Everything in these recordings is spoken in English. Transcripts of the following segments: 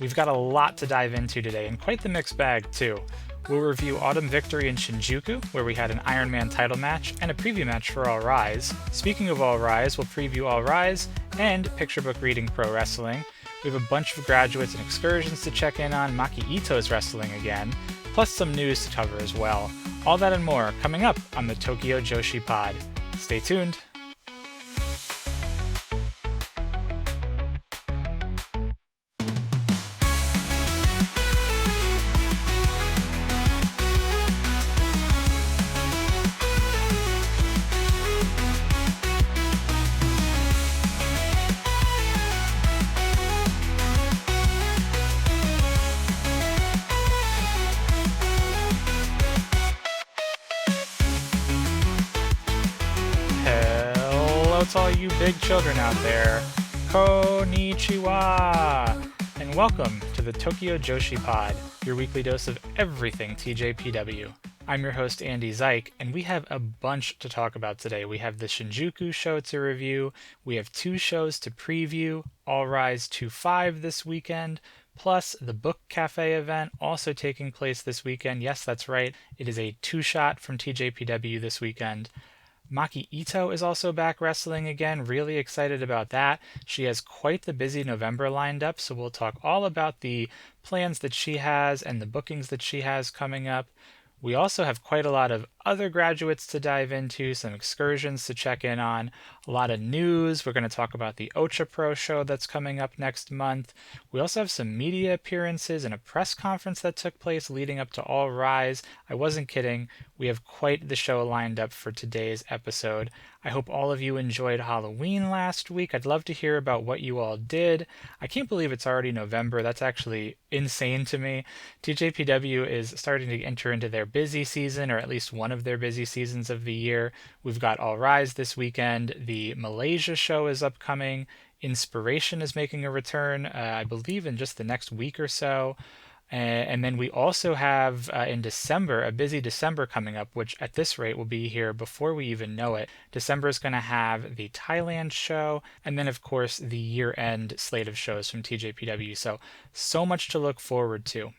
We've got a lot to dive into today, and quite the mixed bag, too. We'll review Autumn Victory in Shinjuku, where we had an Iron Man title match and a preview match for All Rise. Speaking of All Rise, we'll preview All Rise and Picture Book Reading Pro Wrestling. We have a bunch of graduates and excursions to check in on. Maki Itoh's wrestling again, plus some news to cover as well. All that and more coming up on the Tokyo Joshi Pod. Stay tuned. Hello to all you big children out there. Konnichiwa! And welcome to the Tokyo Joshi Pod, your weekly dose of everything TJPW. I'm your host Andy Zyke, and we have a bunch to talk about today. We have the Shinjuku show to review, we have 2 shows to preview, All Rise 2-5 this weekend, plus the Book Cafe event also taking place this weekend. Yes, that's right, it is a 2-shot from TJPW this weekend. Maki Itoh is also back wrestling again. Really excited about that. She has quite the busy November lined up, so we'll talk all about the plans that she has and the bookings that she has coming up. We also have quite a lot of other graduates to dive into, some excursions to check in on, a lot of news. We're going to talk about the OchaPro show that's coming up next month. We also have some media appearances and a press conference that took place leading up to All Rise. I wasn't kidding. We have quite the show lined up for today's episode. I hope all of you enjoyed Halloween last week. I'd love to hear about what you all did. I can't believe it's already November. That's actually insane to me. TJPW is starting to enter into their busy season, or at least one of their busy seasons of the year. We've got All Rise this weekend. The Malaysia show is upcoming. Inspiration is making a return, I believe, in just the next week or so. And then we also have in December, a busy December coming up, which at this rate will be here before we even know it. December is going to have the Thailand show, and then, of course, the year-end slate of shows from TJPW. So much to look forward to.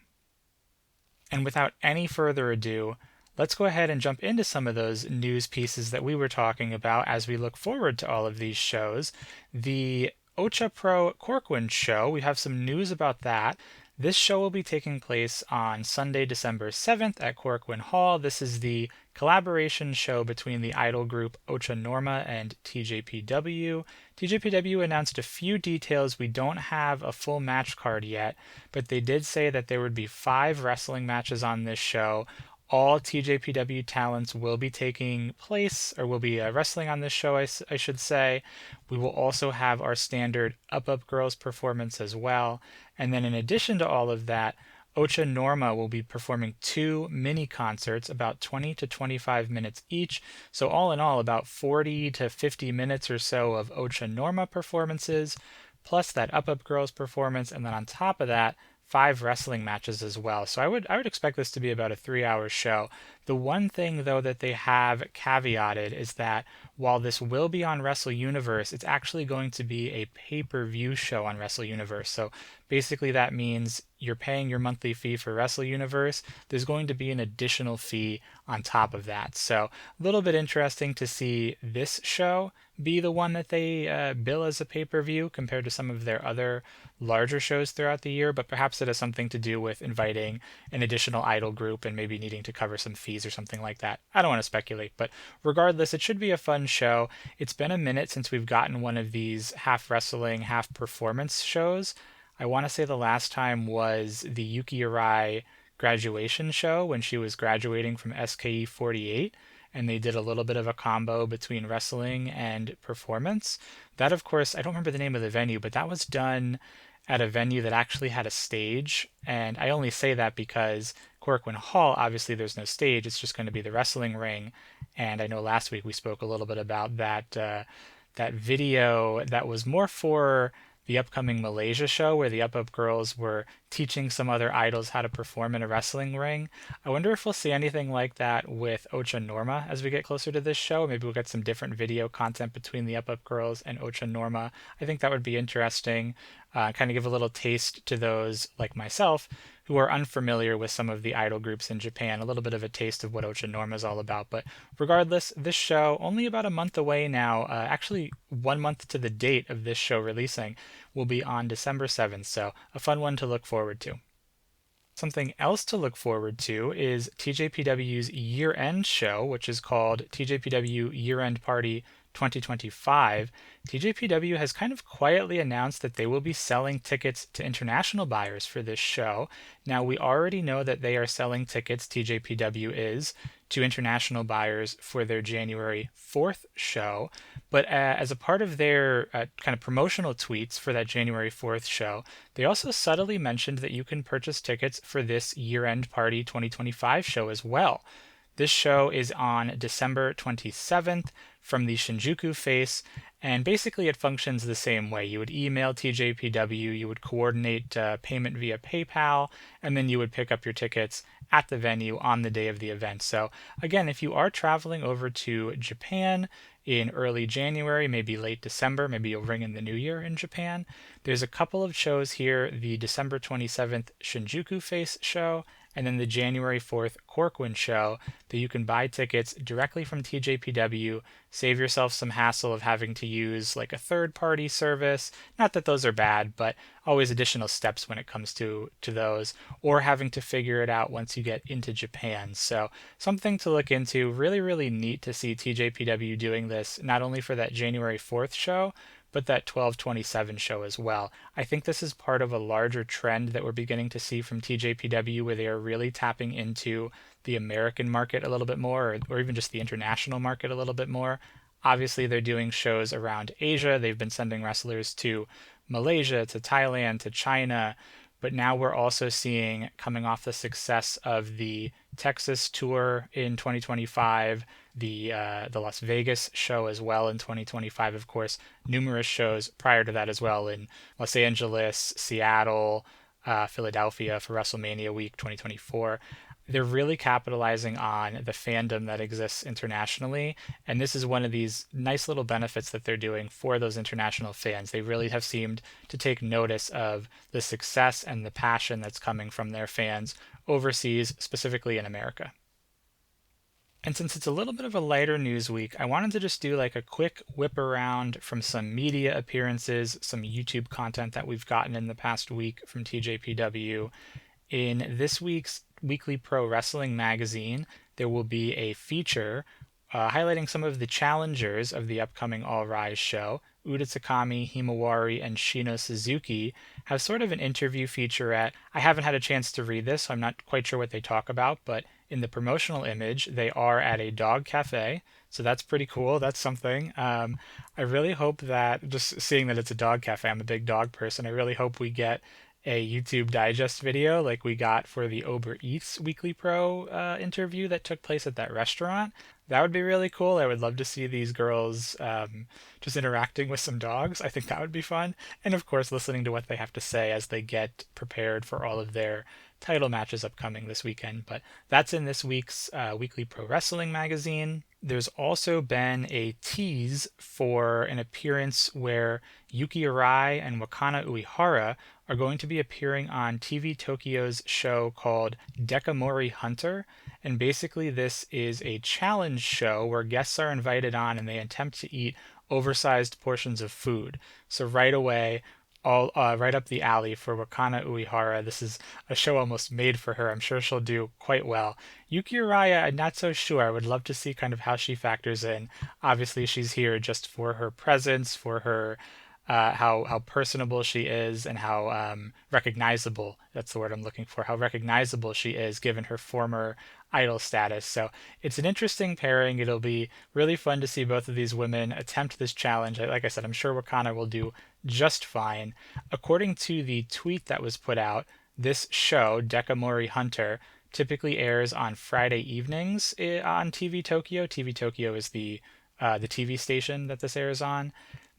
And without any further ado, let's go ahead and jump into some of those news pieces that we were talking about as we look forward to all of these shows. The OchaPro Corkwind show, we have some news about that. This show will be taking place on Sunday, December 7th at Corkwind Hall. This is the collaboration show between the idol group Ocha Norma and TJPW. TJPW announced a few details. We don't have a full match card yet, but they did say that there would be 5 wrestling matches on this show. All TJPW talents will be taking place, or will be wrestling on this show, I should say. We will also have our standard Up Up Girls performance as well. And then in addition to all of that, Ocha Norma will be performing 2 mini concerts, about 20 to 25 minutes each. So all in all, about 40 to 50 minutes or so of Ocha Norma performances, plus that Up Up Girls performance, and then on top of that, 5 wrestling matches as well. So I would expect this to be about a 3-hour show. The one thing though that they have caveated is that while this will be on Wrestle Universe, it's actually going to be a pay-per-view show on Wrestle Universe. So basically that means you're paying your monthly fee for Wrestle Universe. There's going to be an additional fee on top of that. So a little bit interesting to see this show be the one that they bill as a pay-per-view compared to some of their other larger shows throughout the year, but perhaps it has something to do with inviting an additional idol group and maybe needing to cover some fees or something like that. I don't want to speculate, but regardless, it should be a fun show. It's been a minute since we've gotten one of these half wrestling, half performance shows. I want to say the last time was the Yuki Arai graduation show when she was graduating from SKE 48, and they did a little bit of a combo between wrestling and performance. That, of course, I don't remember the name of the venue, but that was done at a venue that actually had a stage. And I only say that because Corkwind Hall, obviously there's no stage, it's just going to be the wrestling ring. And I know last week we spoke a little bit about that video that was more for the upcoming Malaysia show where the Up Up girls were teaching some other idols how to perform in a wrestling ring. I wonder if we'll see anything like that with Ocha Norma as we get closer to this show. Maybe we'll get some different video content between the Up Up girls and Ocha Norma. I think that would be interesting. kind of give a little taste to those like myself who are unfamiliar with some of the idol groups in Japan, a little bit of a taste of what Ocha Norma is all about. But regardless, this show, only about a month away now, actually 1 month to the date of this show releasing, will be on December 7th, so a fun one to look forward to. Something else to look forward to is TJPW's year-end show, which is called TJPW Year-End Party 2025. TJPW has kind of quietly announced that they will be selling tickets to international buyers for this show. Now, we already know that they are selling tickets, TJPW is, to international buyers for their January 4th show. But as a part of their kind of promotional tweets for that January 4th show, they also subtly mentioned that you can purchase tickets for this year-end party 2025 show as well. This show is on December 27th from the Shinjuku face, and basically it functions the same way. You would email TJPW, you would coordinate payment via PayPal, and then you would pick up your tickets at the venue on the day of the event. So again, if you are traveling over to Japan in early January, maybe late December, maybe you'll ring in the new year in Japan, there's a couple of shows here, the December 27th Shinjuku face show, and then the January 4th Corcoran show that you can buy tickets directly from TJPW, save yourself some hassle of having to use like a third-party service. Not that those are bad, but always additional steps when it comes to those, or having to figure it out once you get into Japan. So something to look into. Really, really neat to see TJPW doing this, not only for that January 4th show, but that 12/27 show as well. I think this is part of a larger trend that we're beginning to see from TJPW, where they are really tapping into the American market a little bit more, or even just the international market a little bit more. Obviously, they're doing shows around Asia. They've been sending wrestlers to Malaysia, to Thailand, to China. But now we're also seeing, coming off the success of the Texas tour in 2025, the Las Vegas show as well in 2025, of course, numerous shows prior to that as well in Los Angeles, Seattle, Philadelphia for WrestleMania Week 2024. They're really capitalizing on the fandom that exists internationally, and this is one of these nice little benefits that they're doing for those international fans. They really have seemed to take notice of the success and the passion that's coming from their fans overseas, specifically in America. And since it's a little bit of a lighter news week, I wanted to just do like a quick whip around from some media appearances, some YouTube content that we've gotten in the past week from TJPW. In this week's Weekly Pro Wrestling magazine, there will be a feature highlighting some of the challengers of the upcoming All Rise show. Uda Takami, Himawari, and Shino Suzuki have sort of an interview featurette. I haven't had a chance to read this, so I'm not quite sure what they talk about, but in the promotional image, they are at a dog cafe, so that's pretty cool. That's something. I really hope that, just seeing that it's a dog cafe, I'm a big dog person, I really hope we get a YouTube digest video like we got for the Uber Eats Weekly Pro interview that took place at that restaurant. That would be really cool. I would love to see these girls just interacting with some dogs. I think that would be fun. And of course, listening to what they have to say as they get prepared for all of their title matches upcoming this weekend. But that's in this week's Weekly Pro Wrestling magazine. There's also been a tease for an appearance where Yuki Arai and Wakana Uehara are going to be appearing on TV Tokyo's show called Dekamori Hunter. And basically, this is a challenge show where guests are invited on and they attempt to eat oversized portions of food. So right away, all right up the alley for Wakana Uehara. This is a show almost made for her. I'm sure she'll do quite well. Yuki Araya, I'm not so sure. I would love to see kind of how she factors in. Obviously, she's here just for her presence, for her how personable she is, and how recognizable. That's the word I'm looking for. How recognizable she is, given her former idol status. So it's an interesting pairing. It'll be really fun to see both of these women attempt this challenge. Like I said, I'm sure Wakana will do just fine. According to the tweet that was put out, this show, Dekamori Hunter, typically airs on Friday evenings on TV Tokyo. TV Tokyo is the TV station that this airs on.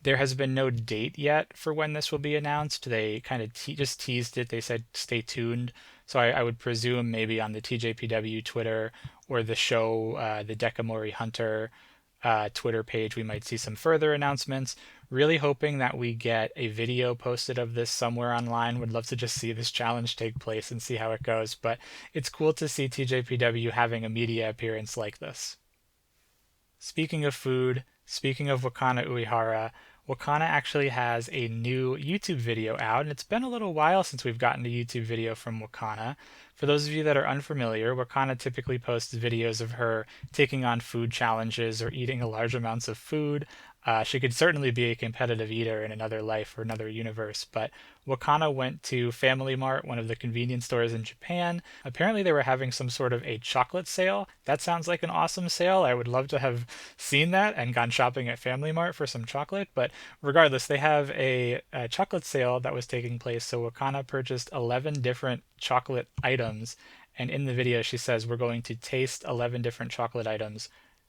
There has been no date yet for when this will be announced. They kind of just teased it. They said stay tuned. So I would presume maybe on the TJPW Twitter or the show, the Dekamori Hunter Twitter page, we might see some further announcements. Really hoping that we get a video posted of this somewhere online. Would love to just see this challenge take place and see how it goes, but it's cool to see TJPW having a media appearance like this. Speaking of food, speaking of Wakana Uehara, Wakana actually has a new YouTube video out, and it's been a little while since we've gotten a YouTube video from Wakana. For those of you that are unfamiliar, Wakana typically posts videos of her taking on food challenges or eating large amounts of food. She could certainly be a competitive eater in another life or another universe, but Wakana went to Family Mart, one of the convenience stores in Japan. Apparently, they were having some sort of a chocolate sale. That sounds like an awesome sale. I would love to have seen that and gone shopping at Family Mart for some chocolate. But regardless, they have a chocolate sale that was taking place. So Wakana purchased 11 different chocolate items. And in the video, she says, we're going to taste 11 different chocolate items.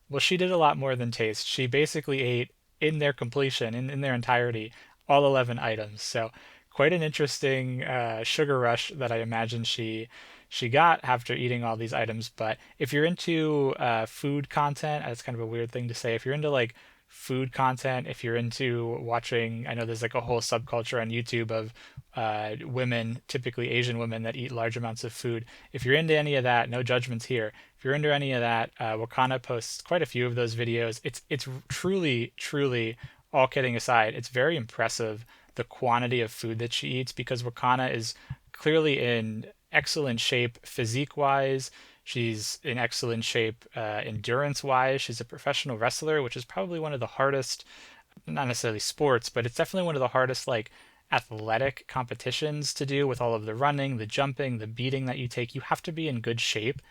Well, she did a lot more than taste. She basically ate in their completion, in their entirety, all 11 items. So quite an interesting sugar rush that I imagine she got after eating all these items. But if you're into food content, that's kind of a weird thing to say. If you're into like food content, if you're into watching, I know there's like a whole subculture on YouTube of women, typically Asian women, that eat large amounts of food. If you're into any of that, no judgments here. If you're into any of that, Wakana posts quite a few of those videos. It's truly, all kidding aside, it's very impressive the quantity of food that she eats because Wakana is clearly in excellent shape physique wise. She's in excellent shape endurance wise. She's a professional wrestler, which is probably one of the hardest, not necessarily sports, but it's definitely one of the hardest like athletic competitions to do with all of the running, the jumping, the beating that you take. You have to be in good shape.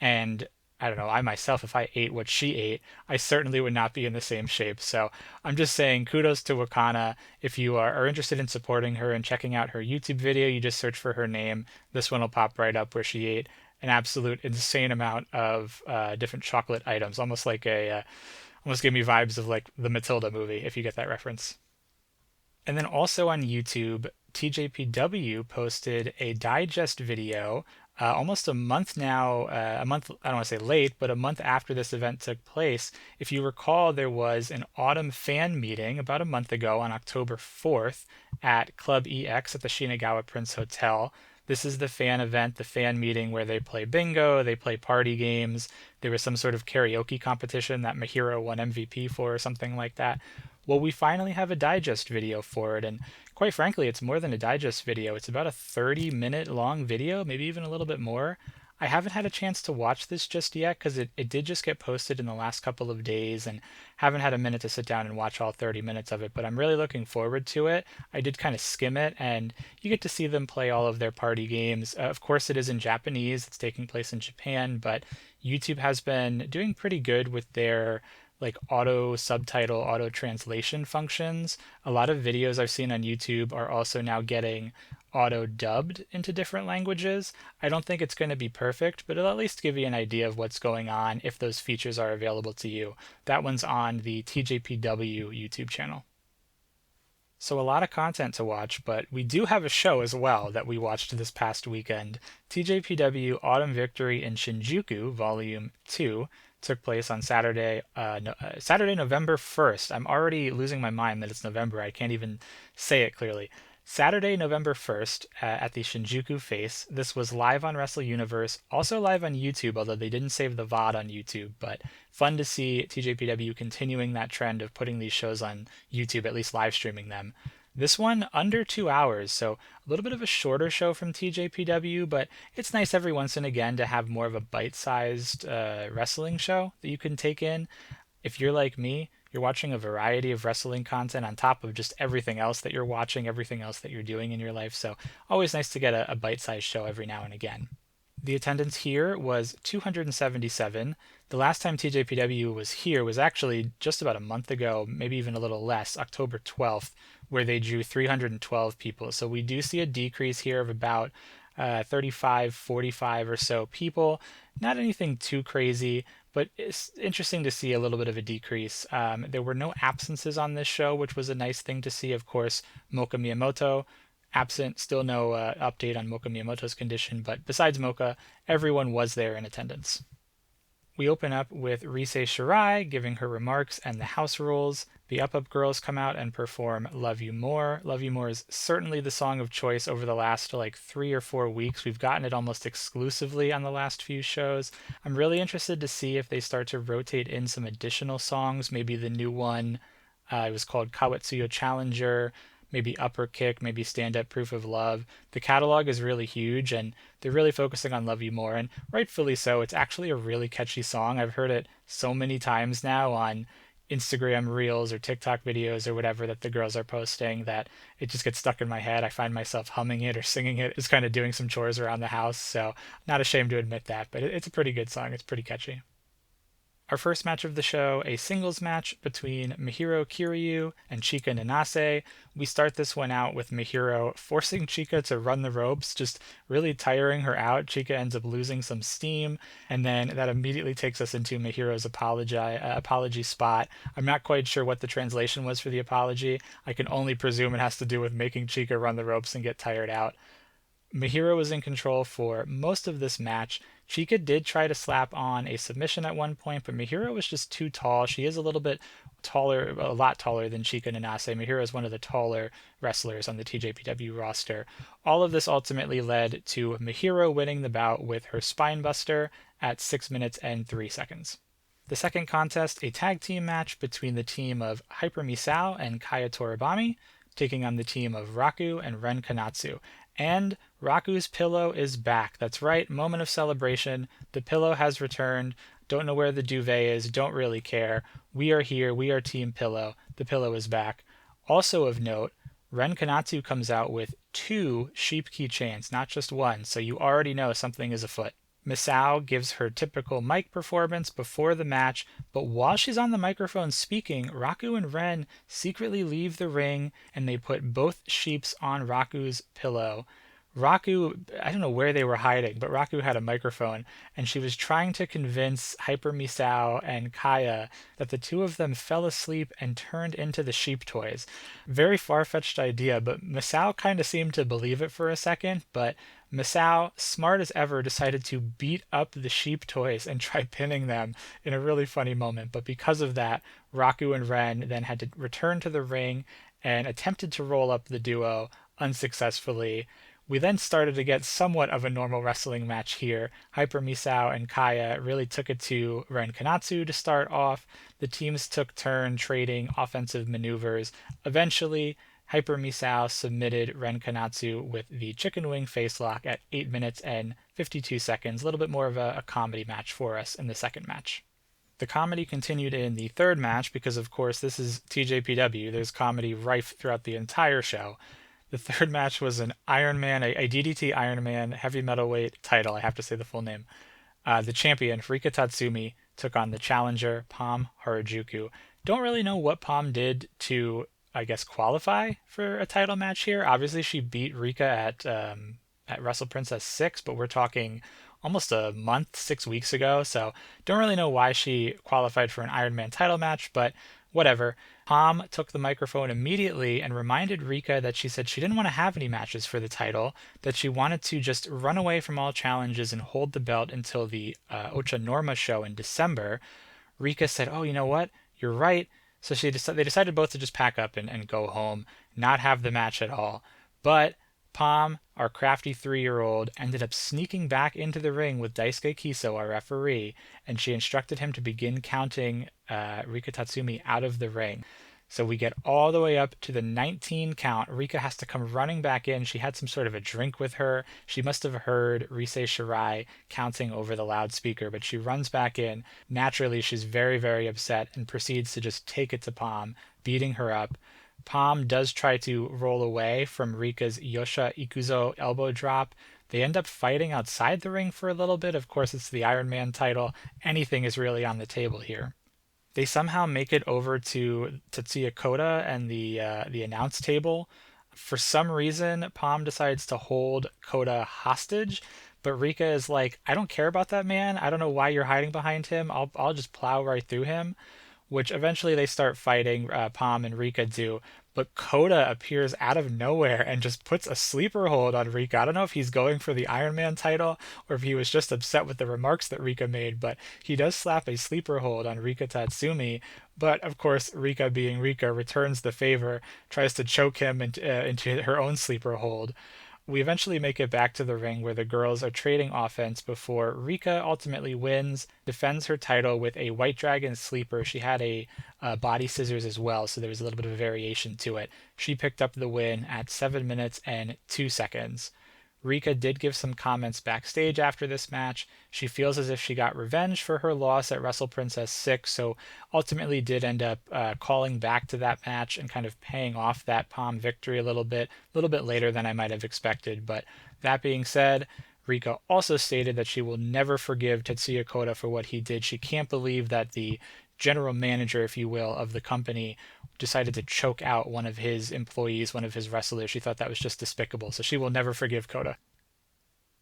And I don't know, I myself, if I ate what she ate, I certainly would not be in the same shape. So I'm just saying kudos to Wakana. If you are interested in supporting her and checking out her YouTube video, you just search for her name. This one will pop right up where she ate an absolute insane amount of different chocolate items, almost like almost gave me vibes of like the Matilda movie, if you get that reference. And then also on YouTube, TJPW posted a digest video almost a month now, a month, I don't want to say late, but a month after this event took place. If you recall, there was an autumn fan meeting about a month ago on October 4th at Club EX at the Shinagawa Prince Hotel. This is the fan event, the fan meeting where they play bingo, they play party games. There was some sort of karaoke competition that Mahiro won MVP for or something like that. Well, we finally have a digest video for it, and quite frankly, it's more than a digest video. It's about a 30-minute long video, maybe even a little bit more. I haven't had a chance to watch this just yet because it did just get posted in the last couple of days and haven't had a minute to sit down and watch all 30 minutes of it, but I'm really looking forward to it. I did kind of skim it, and you get to see them play all of their party games. Of course, it is in Japanese, it's taking place in Japan, but YouTube has been doing pretty good with their like auto subtitle, auto translation functions. A lot of videos I've seen on YouTube are also now getting auto dubbed into different languages. I don't think it's going to be perfect, but it'll at least give you an idea of what's going on if those features are available to you. That one's on the TJPW YouTube channel. So a lot of content to watch, but we do have a show as well that we watched this past weekend. TJPW Autumn Victory in Shinjuku, Volume 2, took place on Saturday, November 1st. I'm already losing my mind that it's November. I can't even say it clearly. Saturday, November 1st, at the Shinjuku Face. This was live on Wrestle Universe, also live on YouTube, although they didn't save the VOD on YouTube. But fun to see TJPW continuing that trend of putting these shows on YouTube, at least live streaming them. This one under 2 hours, so a little bit of a shorter show from TJPW, but it's nice every once and again to have more of a bite-sized wrestling show that you can take in. If you're like me, you're watching a variety of wrestling content on top of just everything else that you're watching, everything else that you're doing in your life. So always nice to get a bite-sized show every now and again. The attendance here was 277. The last time TJPW was here was actually just about a month ago, maybe even a little less, October 12th, where they drew 312 people. So we do see a decrease here of about 35, 45 or so people. Not anything too crazy, but it's interesting to see a little bit of a decrease. There were no absences on this show, which was a nice thing to see. Of course, Mocha Miyamoto absent, still no update on Mocha Miyamoto's condition, but besides Mocha, everyone was there in attendance. We open up with Rise Shirai giving her remarks and the house rules. The Up Up girls come out and perform Love You More. Love You More is certainly the song of choice over the last like 3 or 4 weeks. We've gotten it almost exclusively on the last few shows. I'm really interested to see if they start to rotate in some additional songs. Maybe the new one, it was called Kawetsuyo Challenger, maybe Upper Kick, maybe Stand Up Proof of Love. The catalog is really huge and they're really focusing on Love You More, and rightfully so. It's actually a really catchy song. I've heard it so many times now on Instagram reels or TikTok videos or whatever that the girls are posting that it just gets stuck in my head. I find myself humming it or singing it, just kind of doing some chores around the house. So I'm not ashamed to admit that, but it's a pretty good song. It's pretty catchy. Our first match of the show, a singles match between Mihiro Kiryu and Chika Nanase. We start this one out with Mihiro forcing Chika to run the ropes, just really tiring her out. Chika ends up losing some steam, and then that immediately takes us into Mihiro's apology spot. I'm not quite sure what the translation was for the apology. I can only presume it has to do with making Chika run the ropes and get tired out. Mihiro was in control for most of this match. Chika did try to slap on a submission at one point, but Mihiro was just too tall. She is a little bit taller, a lot taller than Chika Nanase. Mihiro is one of the taller wrestlers on the TJPW roster. All of this ultimately led to Mihiro winning the bout with her spinebuster at 6 minutes and 3 seconds. The second contest, a tag team match between the team of Hyper Misao and Kaya Toribami, taking on the team of Raku and Ren Kanatsu. And Raku's pillow is back. That's right, moment of celebration. The pillow has returned. Don't know where the duvet is, don't really care. We are here, we are Team Pillow. The pillow is back. Also of note, Ren Kanatsu comes out with 2 sheep keychains, not just one, so you already know something is afoot. Misao gives her typical mic performance before the match, but while she's on the microphone speaking, Raku and Ren secretly leave the ring and they put both sheeps on Raku's pillow. Raku, I don't know where they were hiding, but Raku had a microphone and she was trying to convince Hyper Misao and Kaya that the two of them fell asleep and turned into the sheep toys. Very far-fetched idea, but Misao kind of seemed to believe it for a second, but Misao, smart as ever, decided to beat up the sheep toys and try pinning them in a really funny moment. But because of that, Raku and Ren then had to return to the ring and attempted to roll up the duo unsuccessfully. We then started to get somewhat of a normal wrestling match here. Hyper Misao and Kaya really took it to Ren Kanatsu to start off. The teams took turn trading offensive maneuvers. Eventually, Hyper Misao submitted Ren Kanatsu with the chicken wing facelock at 8 minutes and 52 seconds. A little bit more of a comedy match for us in the second match. The comedy continued in the third match because, of course, this is TJPW. There's comedy rife throughout the entire show. The third match was an Ironman, a DDT Ironman heavy metalweight title. I have to say the full name. The champion, Rika Tatsumi, took on the challenger, Pam Harajuku. Don't really know what Pam did to, I guess, qualify for a title match here. Obviously, she beat Rika at Wrestle Princess 6, but we're talking almost a month, 6 weeks ago. So don't really know why she qualified for an Ironman title match, but whatever. Pam took the microphone immediately and reminded Rika that she said she didn't want to have any matches for the title, that she wanted to just run away from all challenges and hold the belt until the Ocha Norma show in December. Rika said, "Oh, you know what? You're right." So they decided both to just pack up and go home, not have the match at all. But Pam, our crafty 3-year-old, ended up sneaking back into the ring with Daisuke Kiso, our referee, and she instructed him to begin counting Rika Tatsumi out of the ring. So we get all the way up to the 19 count. Rika has to come running back in. She had some sort of a drink with her. She must have heard Rise Shirai counting over the loudspeaker, but she runs back in. Naturally, she's very, very upset and proceeds to just take it to Pam, beating her up. Pam does try to roll away from Rika's Yosha Ikuzo elbow drop. They end up fighting outside the ring for a little bit. Of course, it's the Iron Man title. Anything is really on the table here. They somehow make it over to Tetsuya Koda and the announce table. For some reason, Pam decides to hold Koda hostage, but Rika is like, "I don't care about that man. I don't know why you're hiding behind him. I'll just plow right through him." which eventually they start fighting, Palm and Rika do. But Kota appears out of nowhere and just puts a sleeper hold on Rika. I don't know if he's going for the Iron Man title or if he was just upset with the remarks that Rika made, but he does slap a sleeper hold on Rika Tatsumi. But of course, Rika, being Rika, returns the favor, tries to choke him into her own sleeper hold. We eventually make it back to the ring where the girls are trading offense before Rika ultimately wins, defends her title with a White Dragon sleeper. She had a body scissors as well, so there was a little bit of a variation to it. She picked up the win at 7 minutes and 2 seconds. Rika did give some comments backstage after this match. She feels as if she got revenge for her loss at Wrestle Princess 6, so ultimately did end up calling back to that match and kind of paying off that Palm victory a little bit later than I might have expected. But that being said, Rika also stated that she will never forgive Tetsuya Kota for what he did. She can't believe that the general manager, if you will, of the company decided to choke out one of his employees, one of his wrestlers. She thought that was just despicable, so she will never forgive Kota.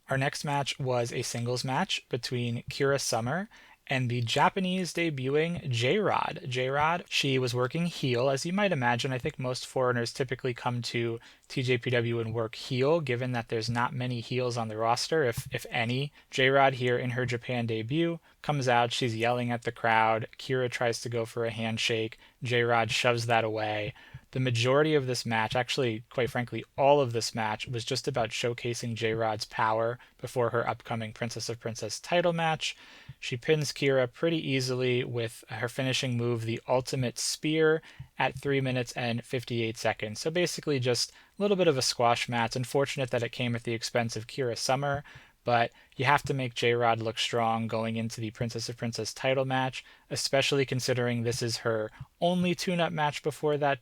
Our next match was a singles match between Kira Summer and the Japanese debuting J-Rod. J-Rod, she was working heel. As you might imagine, I think most foreigners typically come to TJPW and work heel, given that there's not many heels on the roster, if any. J-Rod here in her Japan debut comes out, she's yelling at the crowd. Kira tries to go for a handshake. J-Rod shoves that away. The majority of this match, actually, quite frankly, all of this match, was just about showcasing J-Rod's power before her upcoming Princess of Princess title match. She pins Kira pretty easily with her finishing move, the Ultimate Spear, at 3 minutes and 58 seconds. So basically just a little bit of a squash match. Unfortunate that it came at the expense of Kira Summer, but you have to make J-Rod look strong going into the Princess of Princess title match, especially considering this is her only tune-up match before that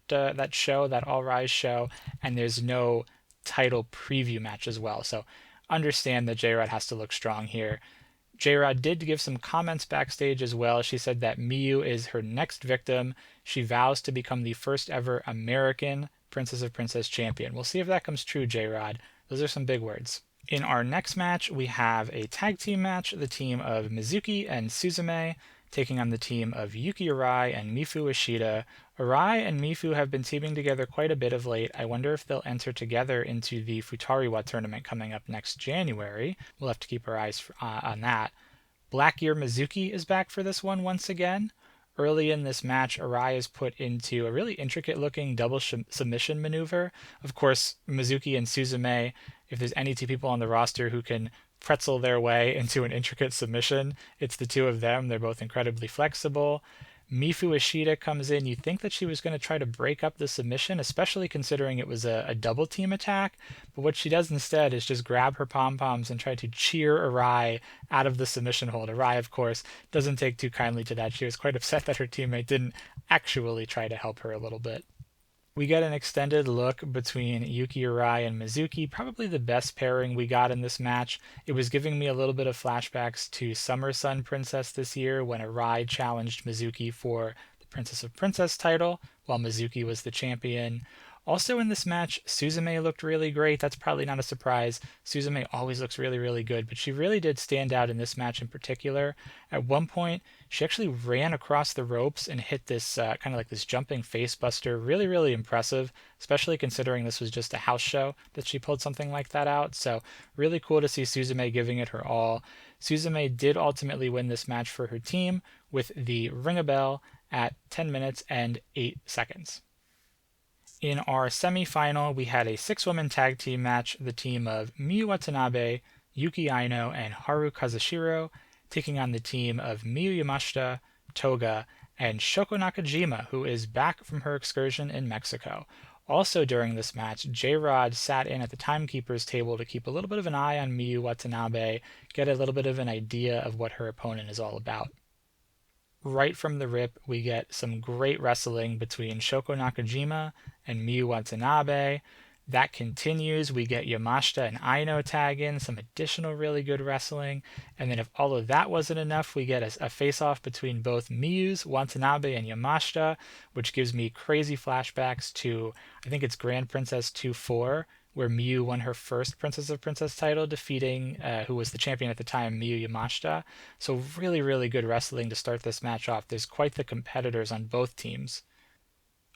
show, that All Rise show, and there's no title preview match as well. So understand that J-Rod has to look strong here. J-Rod did give some comments backstage as well. She said that Miyu is her next victim. She vows to become the first ever American Princess of Princess champion. We'll see if that comes true, J-Rod. Those are some big words. In our next match, we have a tag team match, the team of Mizuki and Suzume taking on the team of Yuki Arai and Mifu Ishida. Arai and Mifu have been teaming together quite a bit of late. I wonder if they'll enter together into the Futariwa tournament coming up next January. We'll have to keep our eyes on that. Black Gear Mizuki is back for this one once again. Early in this match, Arai is put into a really intricate looking double submission maneuver. Of course, Mizuki and Suzume, if there's any two people on the roster who can pretzel their way into an intricate submission, it's the two of them. They're both incredibly flexible. Mifu Ishida comes in. You think that she was going to try to break up the submission, especially considering it was a double team attack. But what she does instead is just grab her pom-poms and try to cheer Arai out of the submission hold. Arai, of course, doesn't take too kindly to that. She was quite upset that her teammate didn't actually try to help her a little bit. We get an extended look between Yuki Arai and Mizuki, probably the best pairing we got in this match. It was giving me a little bit of flashbacks to Summer Sun Princess this year when Arai challenged Mizuki for the Princess of Princess title while Mizuki was the champion. Also in this match, Suzume looked really great. That's probably not a surprise. Suzume always looks really, really good, but she really did stand out in this match in particular. At one point, she actually ran across the ropes and hit this kind of like this jumping face buster. Really, really impressive, especially considering this was just a house show that she pulled something like that out. So really cool to see Suzume giving it her all. Suzume did ultimately win this match for her team with the ring-a-bell at 10 minutes and 8 seconds. In our semi-final, we had a 6-woman tag team match, the team of Miyu Watanabe, Yuki Aino, and Haru Kazushiro, taking on the team of Miyu Yamashita, Toga, and Shoko Nakajima, who is back from her excursion in Mexico. Also during this match, J-Rod sat in at the timekeeper's table to keep a little bit of an eye on Miyu Watanabe, get a little bit of an idea of what her opponent is all about. Right from the rip, we get some great wrestling between Shoko Nakajima and Miyu Watanabe. That continues. We get Yamashita and Aino tag in, some additional really good wrestling. And then if all of that wasn't enough, we get a face-off between both Miyu's, Watanabe, and Yamashita, which gives me crazy flashbacks to, I think it's Grand Princess 2-4, where Miyu won her first Princess of Princess title, defeating who was the champion at the time, Miyu Yamashita. So really, really good wrestling to start this match off. There's quite the competitors on both teams.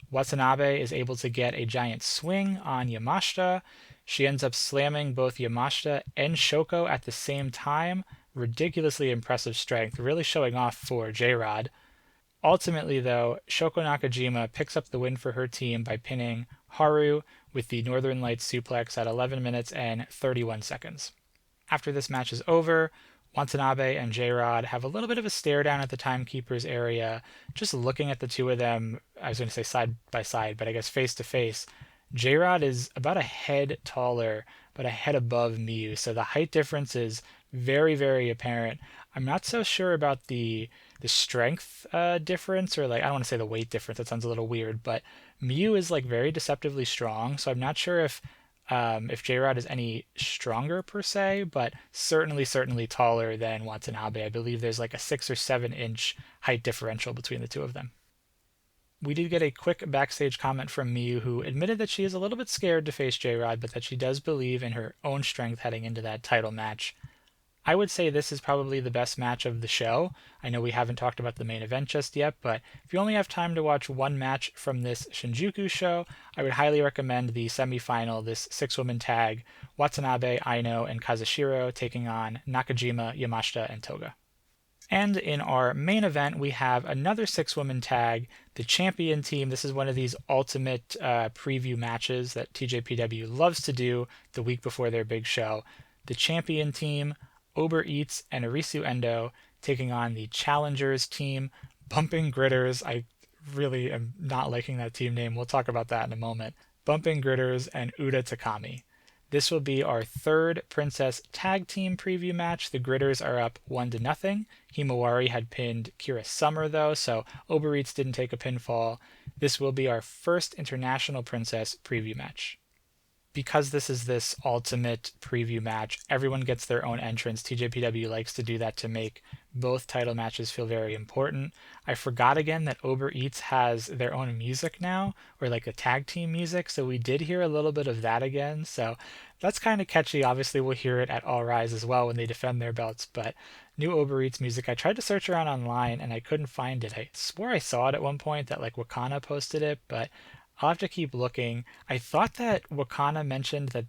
Watanabe is able to get a giant swing on Yamashita. She ends up slamming both Yamashita and Shoko at the same time. Ridiculously impressive strength, really showing off for J-Rod. Ultimately, though, Shoko Nakajima picks up the win for her team by pinning Haru with the Northern Lights suplex at 11 minutes and 31 seconds. After this match is over, Watanabe and J-Rod have a little bit of a stare down at the timekeepers area, just looking at the two of them. I was going to say side by side, but I guess face to face. J-Rod is about a head taller, but a head above Miyu, so the height difference is very, very apparent. I'm not so sure about the strength difference, or like I don't want to say the weight difference. That sounds a little weird, but Miyu is like very deceptively strong, so I'm not sure if J-Rod is any stronger per se, but certainly taller than Watanabe. I believe there's like a 6 or 7 inch height differential between the two of them. We did get a quick backstage comment from Miyu, who admitted that she is a little bit scared to face J-Rod, but that she does believe in her own strength heading into that title match. I would say this is probably the best match of the show. I know we haven't talked about the main event just yet, but if you only have time to watch one match from this Shinjuku show, I would highly recommend the semifinal, this 6-woman tag, Watanabe, Aino, and Kazushiro taking on Nakajima, Yamashita, and Toga. And in our main event, we have another 6-woman tag, the champion team. This is one of these ultimate preview matches that TJPW loves to do the week before their big show. The champion team, Uber Eats and Arisu Endo, taking on the challengers team, Bumping Gritters. I really am not liking that team name. We'll talk about that in a moment. Bumping Gritters and Uda Takami. This will be our third Princess Tag Team preview match. The Gritters are up 1-0. Himawari had pinned Kira Summer, though, so Uber Eats didn't take a pinfall. This will be our first International Princess preview match. Because this is this ultimate preview match, everyone gets their own entrance. TJPW likes to do that to make both title matches feel very important. I forgot again that Uber Eats has their own music now, or like a tag team music, so we did hear a little bit of that again. So that's kind of catchy. Obviously, we'll hear it at All Rise as well when they defend their belts, but new Uber Eats music. I tried to search around online and I couldn't find it. I swore I saw it at one point that like Wakana posted it, but I'll have to keep looking. I thought that Wakana mentioned that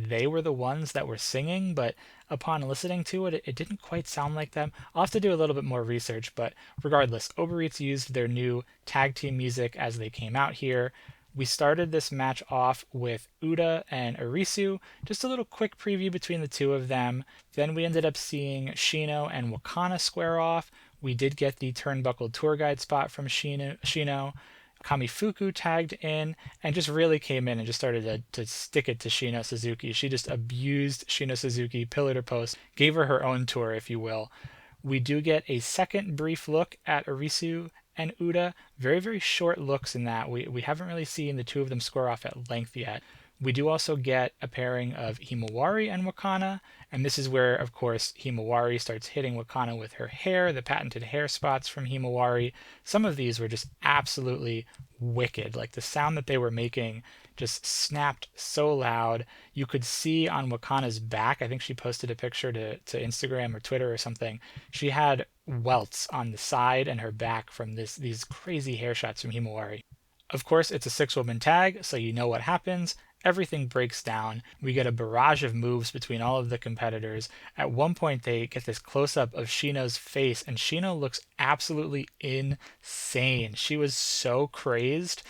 they were the ones that were singing, but upon listening to it, it didn't quite sound like them. I'll have to do a little bit more research, but regardless, Uber Eats used their new tag team music as they came out here. We started this match off with Uda and Arisu, just a little quick preview between the two of them. Then we ended up seeing Shino and Wakana square off. We did get the turnbuckle tour guide spot from Shino. Kamifuku tagged in and just really came in and just started to stick it to Shino Suzuki. She just abused Shino Suzuki, pillar to post, gave her own tour, if you will. We do get a second brief look at Arisu and Uda. Very, very short looks in that. We haven't really seen the two of them square off at length yet. We do also get a pairing of Himawari and Wakana, and this is where, of course, Himawari starts hitting Wakana with her hair, the patented hair spots from Himawari. Some of these were just absolutely wicked. Like the sound that they were making just snapped so loud. You could see on Wakana's back, I think she posted a picture to Instagram or Twitter or something. She had welts on the side and her back from these crazy hair shots from Himawari. Of course, it's a 6-woman tag, so you know what happens. Everything breaks down. We get a barrage of moves between all of the competitors. At one point, they get this close-up of Shino's face, and Shino looks absolutely insane. She was so crazed.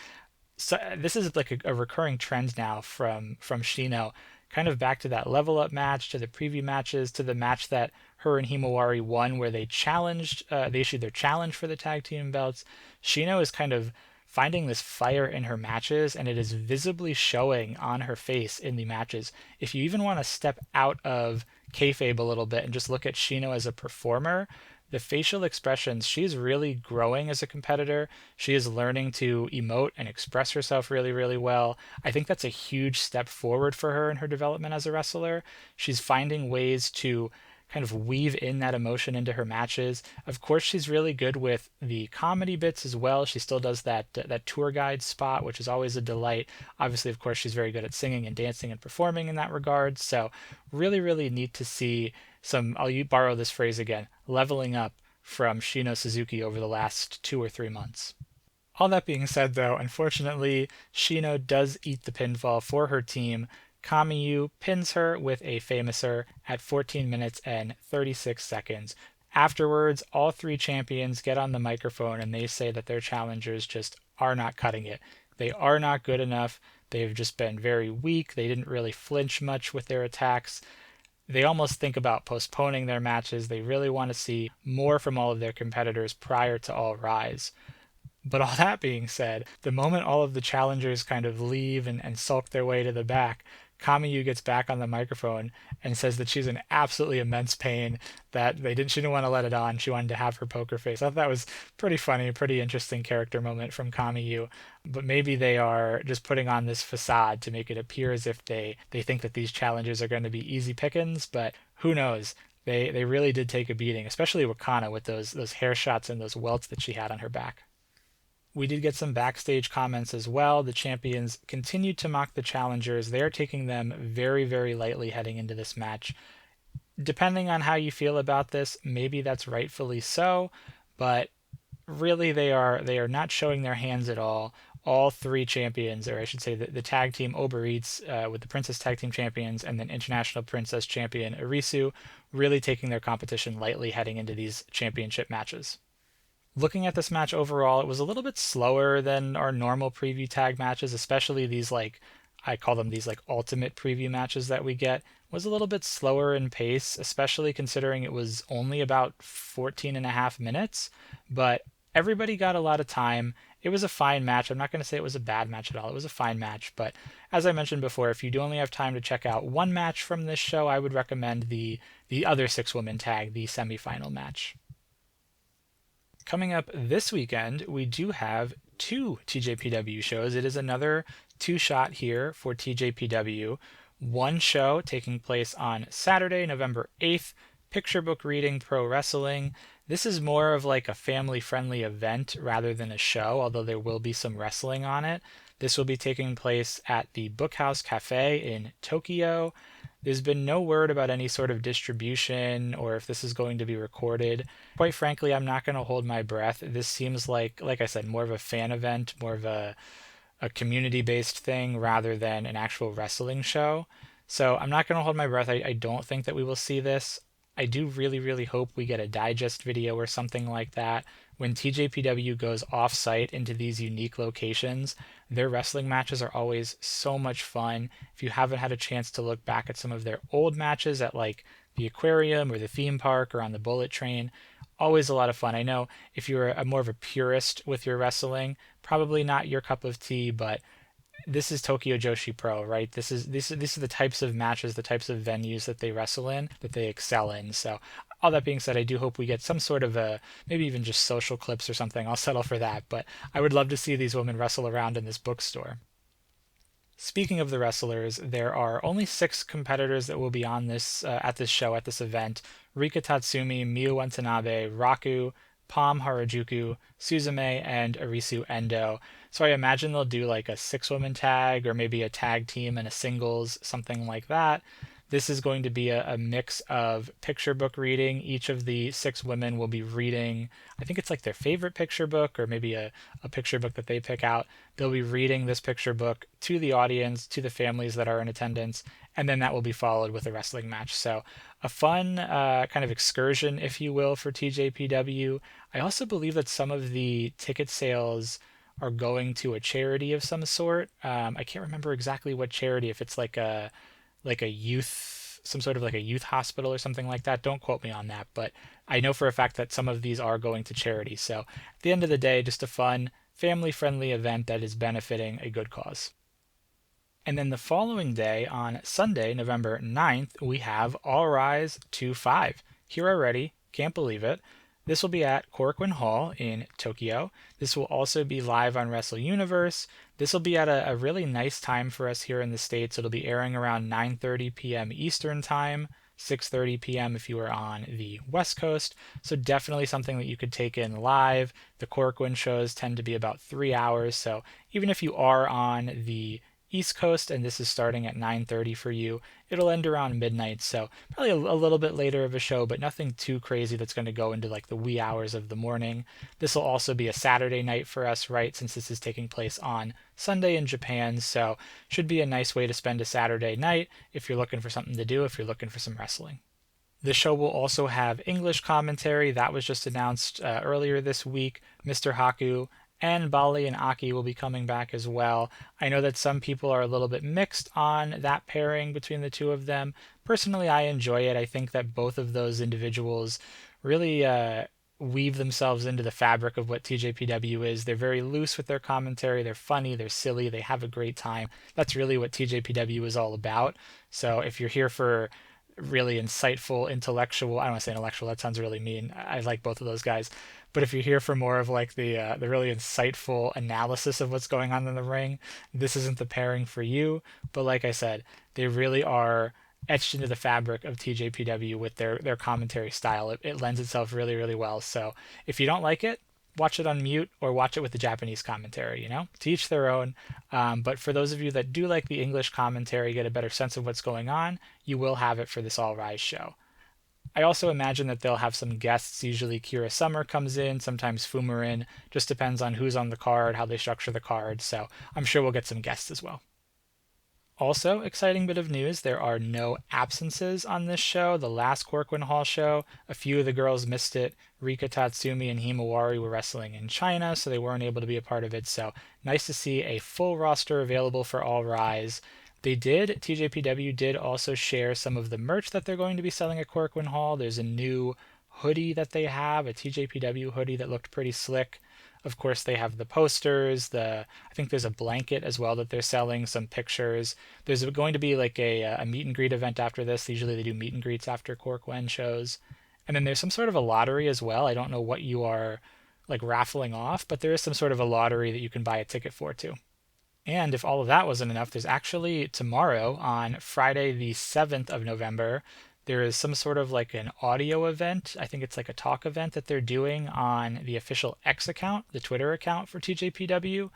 So this is like a recurring trend now from Shino, kind of back to that level up match, to the preview matches, to the match that her and Himawari won, where they issued their challenge for the tag team belts. Shino is kind of finding this fire in her matches, and it is visibly showing on her face in the matches. If you even want to step out of kayfabe a little bit and just look at Shino as a performer, the facial expressions, she's really growing as a competitor. She is learning to emote and express herself really, really well. I think that's a huge step forward for her in her development as a wrestler. She's finding ways to kind of weave in that emotion into her matches. Of course, she's really good with the comedy bits as well. She still does that tour guide spot, which is always a delight. Obviously, of course, she's very good at singing and dancing and performing in that regard. So really, really neat to see some, borrow this phrase again, leveling up from Shino Suzuki over the last 2 or 3 months. All that being said, though, unfortunately, Shino does eat the pinfall for her team. Kamiyu pins her with a famouser at 14 minutes and 36 seconds. Afterwards, all three champions get on the microphone and they say that their challengers just are not cutting it. They are not good enough. They've just been very weak. They didn't really flinch much with their attacks. They almost think about postponing their matches. They really want to see more from all of their competitors prior to All Rise. But all that being said, the moment all of the challengers kind of leave and sulk their way to the back, Kamiyu gets back on the microphone and says that she's in absolutely immense pain, that she didn't want to let it on. She wanted to have her poker face. I thought that was pretty funny, a pretty interesting character moment from Kamiyu. But maybe they are just putting on this facade to make it appear as if they think that these challengers are going to be easy pickings, but who knows? They really did take a beating, especially Wakana with those hair shots and those welts that she had on her back. We did get some backstage comments as well. The champions continued to mock the challengers. They are taking them very, very lightly heading into this match. Depending on how you feel about this, maybe that's rightfully so, but really they are not showing their hands at all. All three champions, or I should say the tag team Uber Eats with the Princess Tag Team Champions and then International Princess Champion Arisu, really taking their competition lightly heading into these championship matches. Looking at this match overall, it was a little bit slower than our normal preview tag matches, especially these I call them these ultimate preview matches that we get. It was a little bit slower in pace, especially considering it was only about 14 and a half minutes, but everybody got a lot of time. It was a fine match. I'm not going to say it was a bad match at all. It was a fine match, but as I mentioned before, if you do only have time to check out one match from this show, I would recommend the other six-woman tag, the semifinal match. Coming up this weekend, we do have two TJPW shows. It is another two-shot here for TJPW. One show taking place on Saturday, November 8th, Picture Book Reading Pro Wrestling. This is more of like a family-friendly event rather than a show, although there will be some wrestling on it. This will be taking place at the Bookhouse Cafe in Tokyo. There's been no word about any sort of distribution or if this is going to be recorded. Quite frankly, I'm not going to hold my breath. This seems like I said, more of a fan event, more of a community-based thing rather than an actual wrestling show. So I'm not going to hold my breath. I don't think that we will see this. I do really, really hope we get a digest video or something like that. When TJPW goes off-site into these unique locations, their wrestling matches are always so much fun. If you haven't had a chance to look back at some of their old matches at the aquarium or the theme park or on the bullet train, always a lot of fun. I know if you're more of a purist with your wrestling, probably not your cup of tea, but this is Tokyo Joshi Pro, right? These are the types of matches, the types of venues that they wrestle in, that they excel in. So all that being said, I do hope we get some sort of maybe even just social clips or something. I'll settle for that, but I would love to see these women wrestle around in this bookstore. Speaking of the wrestlers, there are only 6 competitors that will be on this at this show, at this event. Rika Tatsumi, Miyu Watanabe, Raku, Palm Harajuku, Suzume, and Arisu Endo. So I imagine they'll do like a 6-woman tag or maybe a tag team and a singles, something like that. This is going to be a mix of picture book reading. Each of the 6 women will be reading, I think it's like their favorite picture book or maybe a picture book that they pick out. They'll be reading this picture book to the audience, to the families that are in attendance, and then that will be followed with a wrestling match. So a fun kind of excursion, if you will, for TJPW. I also believe that some of the ticket sales are going to a charity of some sort. I can't remember exactly what charity, if it's like a youth, some sort of like a youth hospital or something like that. Don't quote me on that, but I know for a fact that some of these are going to charity. So at the end of the day, just a fun, family-friendly event that is benefiting a good cause. And then the following day, on Sunday, November 9th, we have All Rise 2-5. Here already, can't believe it. This will be at Korakuen Hall in Tokyo. This will also be live on Wrestle Universe. This will be at a really nice time for us here in the States. It'll be airing around 9:30 p.m. Eastern Time. 6:30 p.m. if you are on the West Coast. So definitely something that you could take in live. The Korakuen shows tend to be about 3 hours, so even if you are on the East Coast and this is starting at 9:30 for you, it'll end around midnight, so probably a little bit later of a show, but nothing too crazy that's going to go into like the wee hours of the morning. This will also be a Saturday night for us, right, since this is taking place on Sunday in Japan, so should be a nice way to spend a Saturday night if you're looking for something to do, if you're looking for some wrestling. The show will also have English commentary. That was just announced earlier this week. Mr. Haku and Bali and Aki will be coming back as well. I know that some people are a little bit mixed on that pairing between the two of them. Personally, I enjoy it. I think that both of those individuals really weave themselves into the fabric of what TJPW is. They're very loose with their commentary. They're funny. They're silly. They have a great time. That's really what TJPW is all about. So if you're here for really insightful, intellectual. I don't want to say intellectual. That sounds really mean. I like both of those guys. But if you're here for more of like the really insightful analysis of what's going on in the ring, this isn't the pairing for you. But like I said, they really are etched into the fabric of TJPW with their commentary style. It lends itself really, really well. So if you don't like it, watch it on mute or watch it with the Japanese commentary, to each their own. But for those of you that do like the English commentary, get a better sense of what's going on, you will have it for this All Rise show. I also imagine that they'll have some guests. Usually Kira Summer comes in, sometimes Fumarin. Just depends on who's on the card, how they structure the card. So I'm sure we'll get some guests as well. Also, exciting bit of news, there are no absences on this show. The last Korakuen Hall show, a few of the girls missed it. Rika Tatsumi and Himawari were wrestling in China, so they weren't able to be a part of it. So nice to see a full roster available for All Rise. TJPW did also share some of the merch that they're going to be selling at Korakuen Hall. There's a new hoodie that they have, a TJPW hoodie that looked pretty slick. Of course, they have the posters. I think there's a blanket as well that they're selling. Some pictures. There's going to be like a meet and greet event after this. Usually they do meet and greets after Korakuen shows. And then there's some sort of a lottery as well. I don't know what you are like raffling off, but there is some sort of a lottery that you can buy a ticket for too. And if all of that wasn't enough, there's actually tomorrow on Friday the 7th of November, there is some sort of like an audio event. I think it's like a talk event that they're doing on the official X account, the Twitter account for TJPW,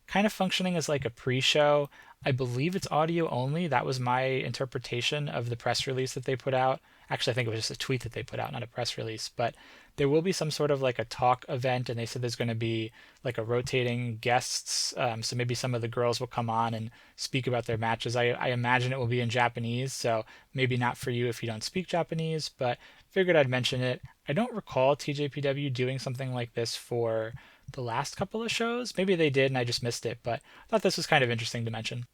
kind of functioning as like a pre-show. I believe it's audio only. That was my interpretation of the press release that they put out. Actually, I think it was just a tweet that they put out, not a press release. But there will be some sort of like a talk event, and they said there's going to be like a rotating guests. So maybe some of the girls will come on and speak about their matches. I imagine it will be in Japanese, so maybe not for you if you don't speak Japanese, but figured I'd mention it. I don't recall TJPW doing something like this for the last couple of shows. Maybe they did and I just missed it, but I thought this was kind of interesting to mention.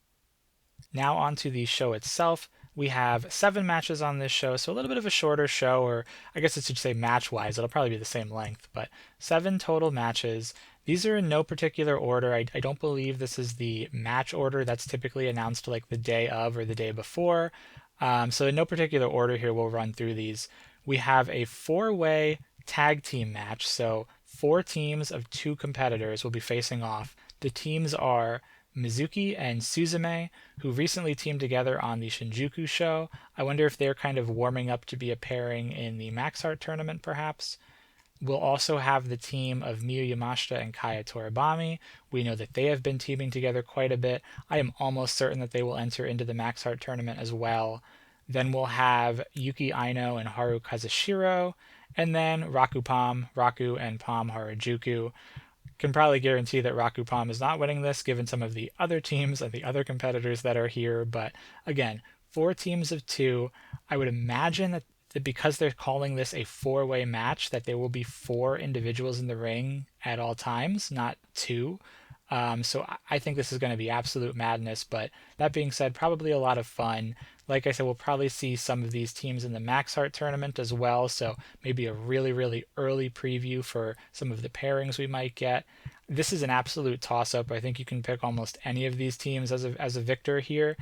Now on to the show itself. We have 7 matches on this show, so a little bit of a shorter show, or I guess I should say match-wise. It'll probably be the same length, but 7 total matches. These are in no particular order. I don't believe this is the match order that's typically announced like the day of or the day before. So in no particular order here, we'll run through these. We have a 4-way tag team match, so 4 teams of 2 competitors will be facing off. The teams are Mizuki and Suzume, who recently teamed together on the Shinjuku show. I wonder if they're kind of warming up to be a pairing in the Max Heart tournament, perhaps. We'll also have the team of Miyu Yamashita and Kaya Toribami. We know that they have been teaming together quite a bit. I am almost certain that they will enter into the Max Heart tournament as well. Then we'll have Yuki Aino and Haru Kazushiro, and then Raku and Pam Harajuku. Can probably guarantee that Raku Palm is not winning this given some of the other teams and the other competitors that are here. But again, 4 teams of 2. I would imagine that because they're calling this a 4-way match, that there will be 4 individuals in the ring at all times, not 2. So I think this is going to be absolute madness. But that being said, probably a lot of fun. Like I said, we'll probably see some of these teams in the Max Heart tournament as well. So maybe a really, really early preview for some of the pairings we might get. This is an absolute toss-up. I think you can pick almost any of these teams as a victor here.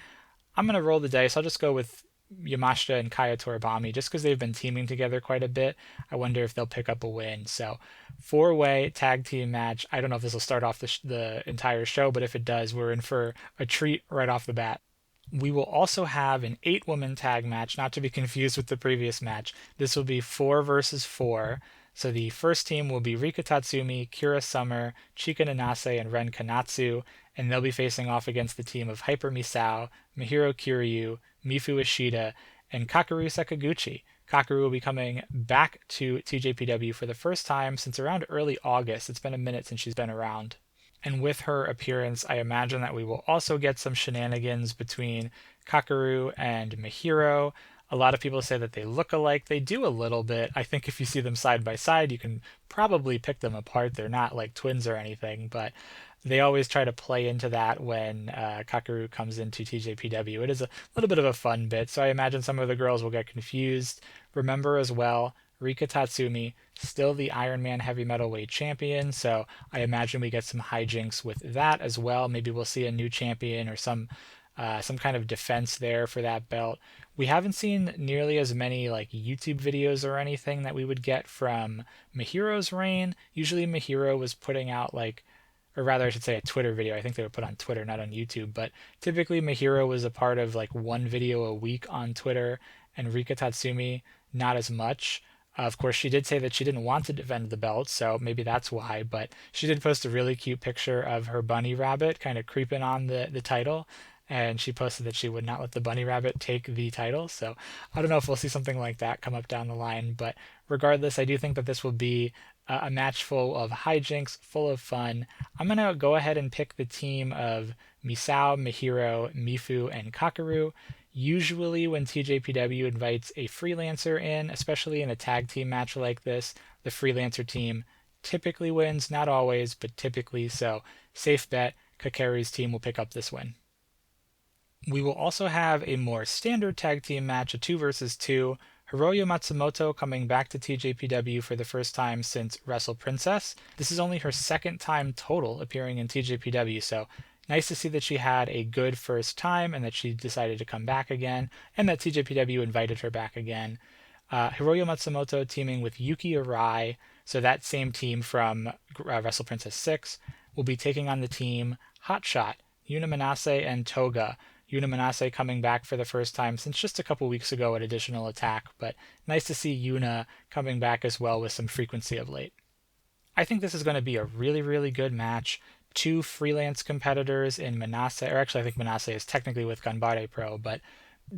I'm going to roll the dice. I'll just go with Yamashita and Kaya Toribami just because they've been teaming together quite a bit. I wonder if they'll pick up a win. So 4-way tag team match. I don't know if this will start off the entire show, but if it does, we're in for a treat right off the bat. We will also have an 8-woman tag match, not to be confused with the previous match. This will be 4 versus 4. So the first team will be Rika Tatsumi, Kira Summer, Chika Nanase, and Ren Kanatsu, and they'll be facing off against the team of Hyper Misao, Mihiro Kiryu, Mifu Ishida, and Kakeru Sakaguchi. Kakeru will be coming back to TJPW for the first time since around early August. It's been a minute since she's been around. And with her appearance, I imagine that we will also get some shenanigans between Kakeru and Mihiro. A lot of people say that they look alike. They do a little bit. I think if you see them side by side, you can probably pick them apart. They're not like twins or anything, but they always try to play into that when Kakeru comes into TJPW. It is a little bit of a fun bit, so I imagine some of the girls will get confused. Remember as well, Rika Tatsumi, still the Iron Man heavy metalweight champion, so I imagine we get some hijinks with that as well. Maybe we'll see a new champion or some kind of defense there for that belt. We haven't seen nearly as many like YouTube videos or anything that we would get from Mihiro's reign. Usually Mihiro was putting out like, or rather I should say a Twitter video. I think they were put on Twitter, not on YouTube, but typically Mihiro was a part of like one video a week on Twitter, and Rika Tatsumi not as much. Of course, she did say that she didn't want to defend the belt, so maybe that's why, but she did post a really cute picture of her bunny rabbit kind of creeping on the title, and she posted that she would not let the bunny rabbit take the title. So I don't know if we'll see something like that come up down the line, but regardless, I do think that this will be a match full of hijinks, full of fun. I'm going to go ahead and pick the team of Misao, Mihiro, Mifu, and Kakeru. Usually, when TJPW invites a freelancer in, especially in a tag team match like this, the freelancer team typically wins, not always, but typically. So, safe bet, Kakeru's team will pick up this win. We will also have a more standard tag team match, a 2 versus 2. Hiroyo Matsumoto coming back to TJPW for the first time since Wrestle Princess. This is only her second time total appearing in TJPW, so nice to see that she had a good first time and that she decided to come back again, and that TJPW invited her back again. Hiroyo Matsumoto teaming with Yuki Arai, so that same team from Wrestle Princess 6, will be taking on the team Hotshot, Yuna Manase, and Toga. Yuna Manase coming back for the first time since just a couple weeks ago at Additional Attack, but nice to see Yuna coming back as well with some frequency of late. I think this is going to be a really, really good match. 2 freelance competitors in Manase, or actually I think Manase is technically with Ganbare Pro, but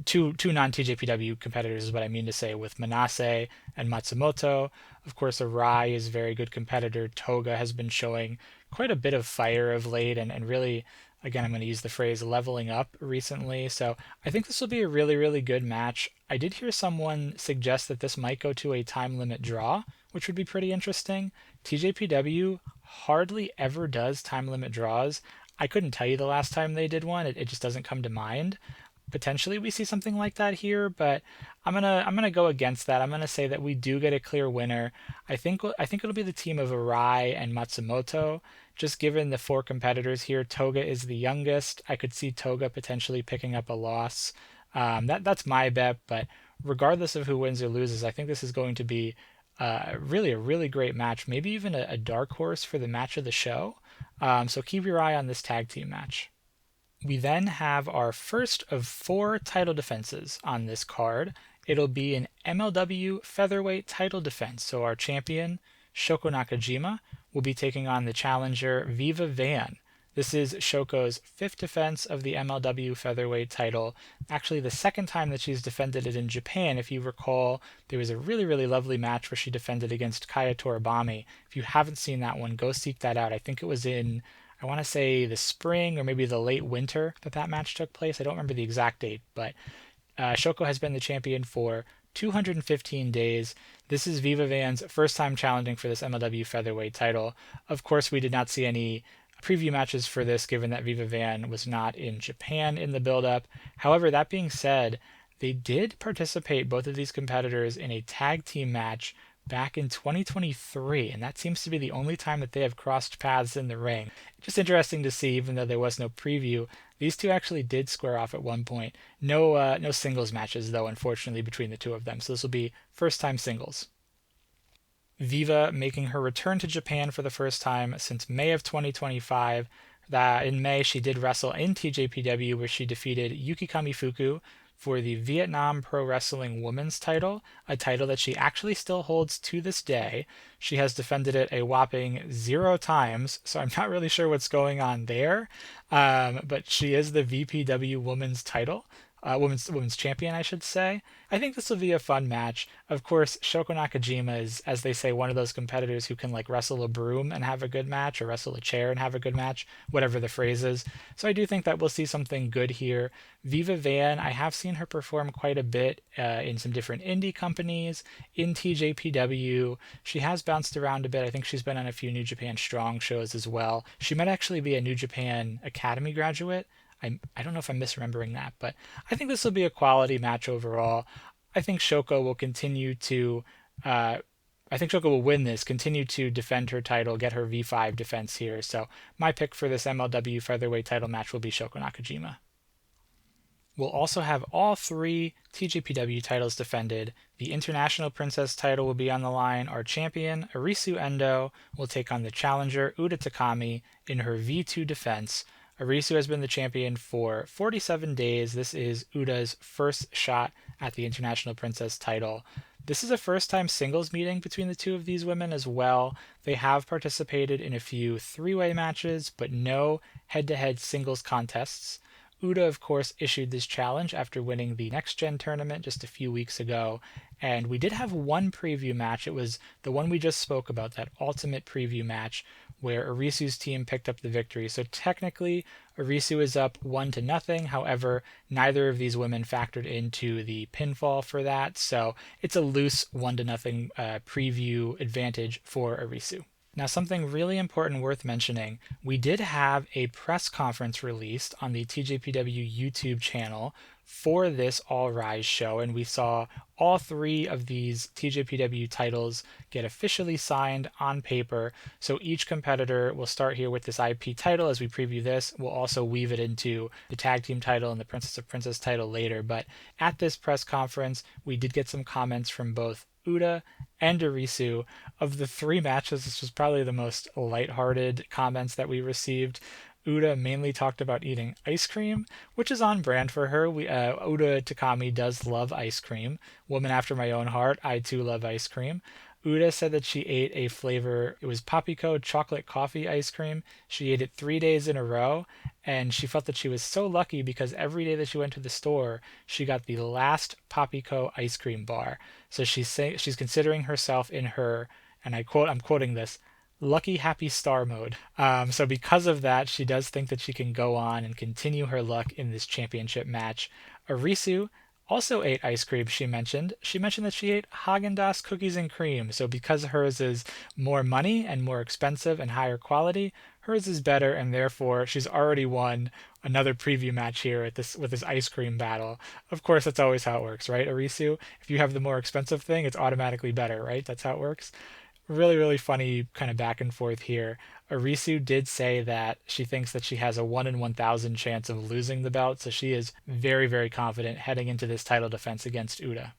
two non-TJPW competitors is what I mean to say, with Manase and Matsumoto. Of course, Arai is a very good competitor. Toga has been showing quite a bit of fire of late and really, again, I'm going to use the phrase leveling up recently. So I think this will be a really, really good match. I did hear someone suggest that this might go to a time limit draw, which would be pretty interesting. TJPW hardly ever does time limit draws. I couldn't tell you the last time they did one. It just doesn't come to mind. Potentially we see something like that here, but I'm gonna go against that. I'm gonna say that we do get a clear winner. I think it'll be the team of Arai and Matsumoto. Just given the 4 competitors here, Toga is the youngest. I could see Toga potentially picking up a loss. That's my bet, but regardless of who wins or loses, I think this is going to be really a really great match. Maybe even a dark horse for the match of the show. So keep your eye on this tag team match. We then have our first of 4 title defenses on this card. It'll be an MLW featherweight title defense. So our champion, Shoko Nakajima, will be taking on the challenger, Viva Van. This is Shoko's 5th defense of the MLW featherweight title. Actually, the second time that she's defended it in Japan. If you recall, there was a really, really lovely match where she defended against Kaya Toribami. If you haven't seen that one, go seek that out. I think it was in, I want to say the spring or maybe the late winter that match took place. I don't remember the exact date, but Shoko has been the champion for 215 days. This is Viva Van's first time challenging for this MLW featherweight title. Of course, we did not see any preview matches for this, given that Viva Van was not in Japan in the build-up. However, that being said, they did participate, both of these competitors, in a tag team match back in 2023, and that seems to be the only time that they have crossed paths in the ring. Just interesting to see, even though there was no preview, these two actually did square off at one point. No singles matches, though, unfortunately, between the two of them, so this will be first-time singles. Viva making her return to Japan for the first time since May of 2025. That in May she did wrestle in TJPW where she defeated Yuki Kamifuku for the Vietnam Pro Wrestling Women's title, a title that she actually still holds to this day. She has defended it a whopping 0 times, so I'm not really sure what's going on there. But she is the VPW Women's title, women's champion, I should say. I think this will be a fun match. Of course, Shoko Nakajima is, as they say, one of those competitors who can like wrestle a broom and have a good match, or wrestle a chair and have a good match, whatever the phrase is. So I do think that we'll see something good here. Viva Van, I have seen her perform quite a bit in some different indie companies, in TJPW. She has bounced around a bit. I think she's been on a few New Japan Strong shows as well. She might actually be a New Japan Academy graduate. I don't know if I'm misremembering that, but I think this will be a quality match overall. I think Shoko will continue to. I think Shoko will win this, continue to defend her title, get her V5 defense here. So my pick for this MLW featherweight title match will be Shoko Nakajima. We'll also have all 3 TJPW titles defended. The International Princess title will be on the line. Our champion, Arisu Endo, will take on the challenger, Uda Takami, in her V2 defense. Arisu has been the champion for 47 days. This is Uda's first shot at the International Princess title. This is a first-time singles meeting between the two of these women as well. They have participated in a few three-way matches, but no head-to-head singles contests. Uda, of course, issued this challenge after winning the Next Gen tournament just a few weeks ago, and we did have one preview match. It was the one we just spoke about, that ultimate preview match, where Arisu's team picked up the victory. So technically, Arisu is up 1-0. However, neither of these women factored into the pinfall for that, so it's a loose 1-0 preview advantage for Arisu. Now, something really important worth mentioning, we did have a press conference released on the TJPW YouTube channel for this All Rise show, and we saw all 3 of these TJPW titles get officially signed on paper. So each competitor will start here with this IP title as we preview this. We'll also weave it into the tag team title and the Princess of Princess title later. But at this press conference, we did get some comments from both Uda and Arisu. Of the 3 matches, this was probably the most lighthearted comments that we received. Uda mainly talked about eating ice cream, which is on brand for her. Uda Takami does love ice cream. Woman after my own heart, I too love ice cream. Uda said that she ate a flavor, it was Papico chocolate coffee ice cream. She ate it 3 days in a row, and she felt that she was so lucky because every day that she went to the store, she got the last Papico ice cream bar. So she's considering herself in her, and I'm quoting this, lucky happy star mode. So because of that, she does think that she can go on and continue her luck in this championship match. Arisu also ate ice cream, she mentioned. She mentioned that she ate Haagen-Dazs cookies and cream. So because hers is more money and more expensive and higher quality, hers is better, and therefore she's already won another preview match here with this ice cream battle. Of course, that's always how it works, right, Arisu? If you have the more expensive thing, it's automatically better, right? That's how it works. Really, really funny kind of back and forth here. Arisu did say that she thinks that she has a 1 in 1,000 chance of losing the belt, so she is very, very confident heading into this title defense against Uda.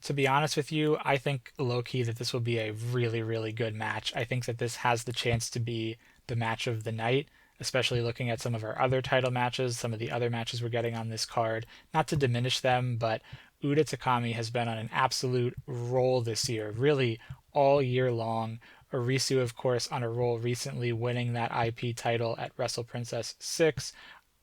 To be honest with you, I think low-key that this will be a really, really good match. I think that this has the chance to be the match of the night, especially looking at some of our other title matches, some of the other matches we're getting on this card. Not to diminish them, but Uda Takami has been on an absolute roll this year, really all year long. Arisu, of course, on a roll recently, winning that IP title at Wrestle Princess 6.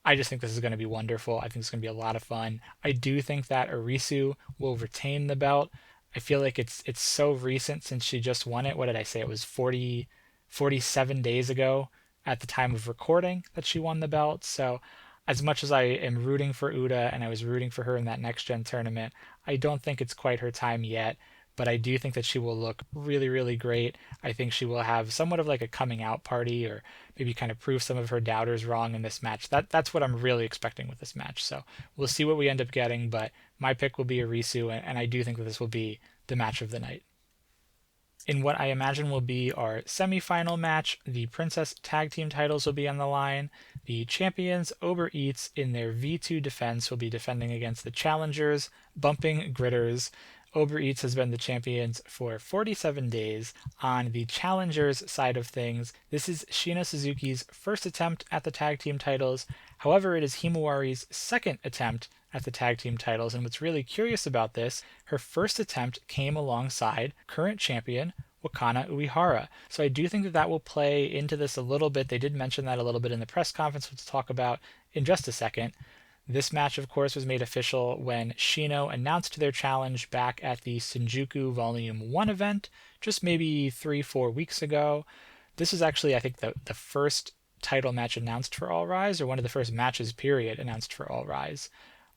I just think this is going to be wonderful. I think it's going to be a lot of fun. I do think that Arisu will retain the belt. I feel like it's so recent since she just won it. What did I say? It was 47 days ago at the time of recording that she won the belt. So as much as I am rooting for Uda and I was rooting for her in that Next Gen tournament, I don't think it's quite her time yet. But I do think that she will look really, really great. I think she will have somewhat of like a coming out party, or maybe kind of prove some of her doubters wrong in this match. That's what I'm really expecting with this match. So we'll see what we end up getting, but my pick will be Arisu, and I do think that this will be the match of the night. In what I imagine will be our semifinal match, the Princess Tag Team titles will be on the line. The champions, Uber Eats, in their V2 defense, will be defending against the challengers, Bumping Gritters. Uber Eats has been the champions for 47 days. On the challengers side of things, this is Shina Suzuki's first attempt at the tag team titles. However, it is Himawari's second attempt at the tag team titles. And what's really curious about this, her first attempt came alongside current champion Wakana Uehara. So I do think that that will play into this a little bit. They did mention that a little bit in the press conference, which we'll talk about in just a second. This match, of course, was made official when Shino announced their challenge back at the Shinjuku Volume 1 event, just maybe 3-4 weeks ago. This was actually, I think, the first title match announced for All Rise, or one of the first matches, period, announced for All Rise.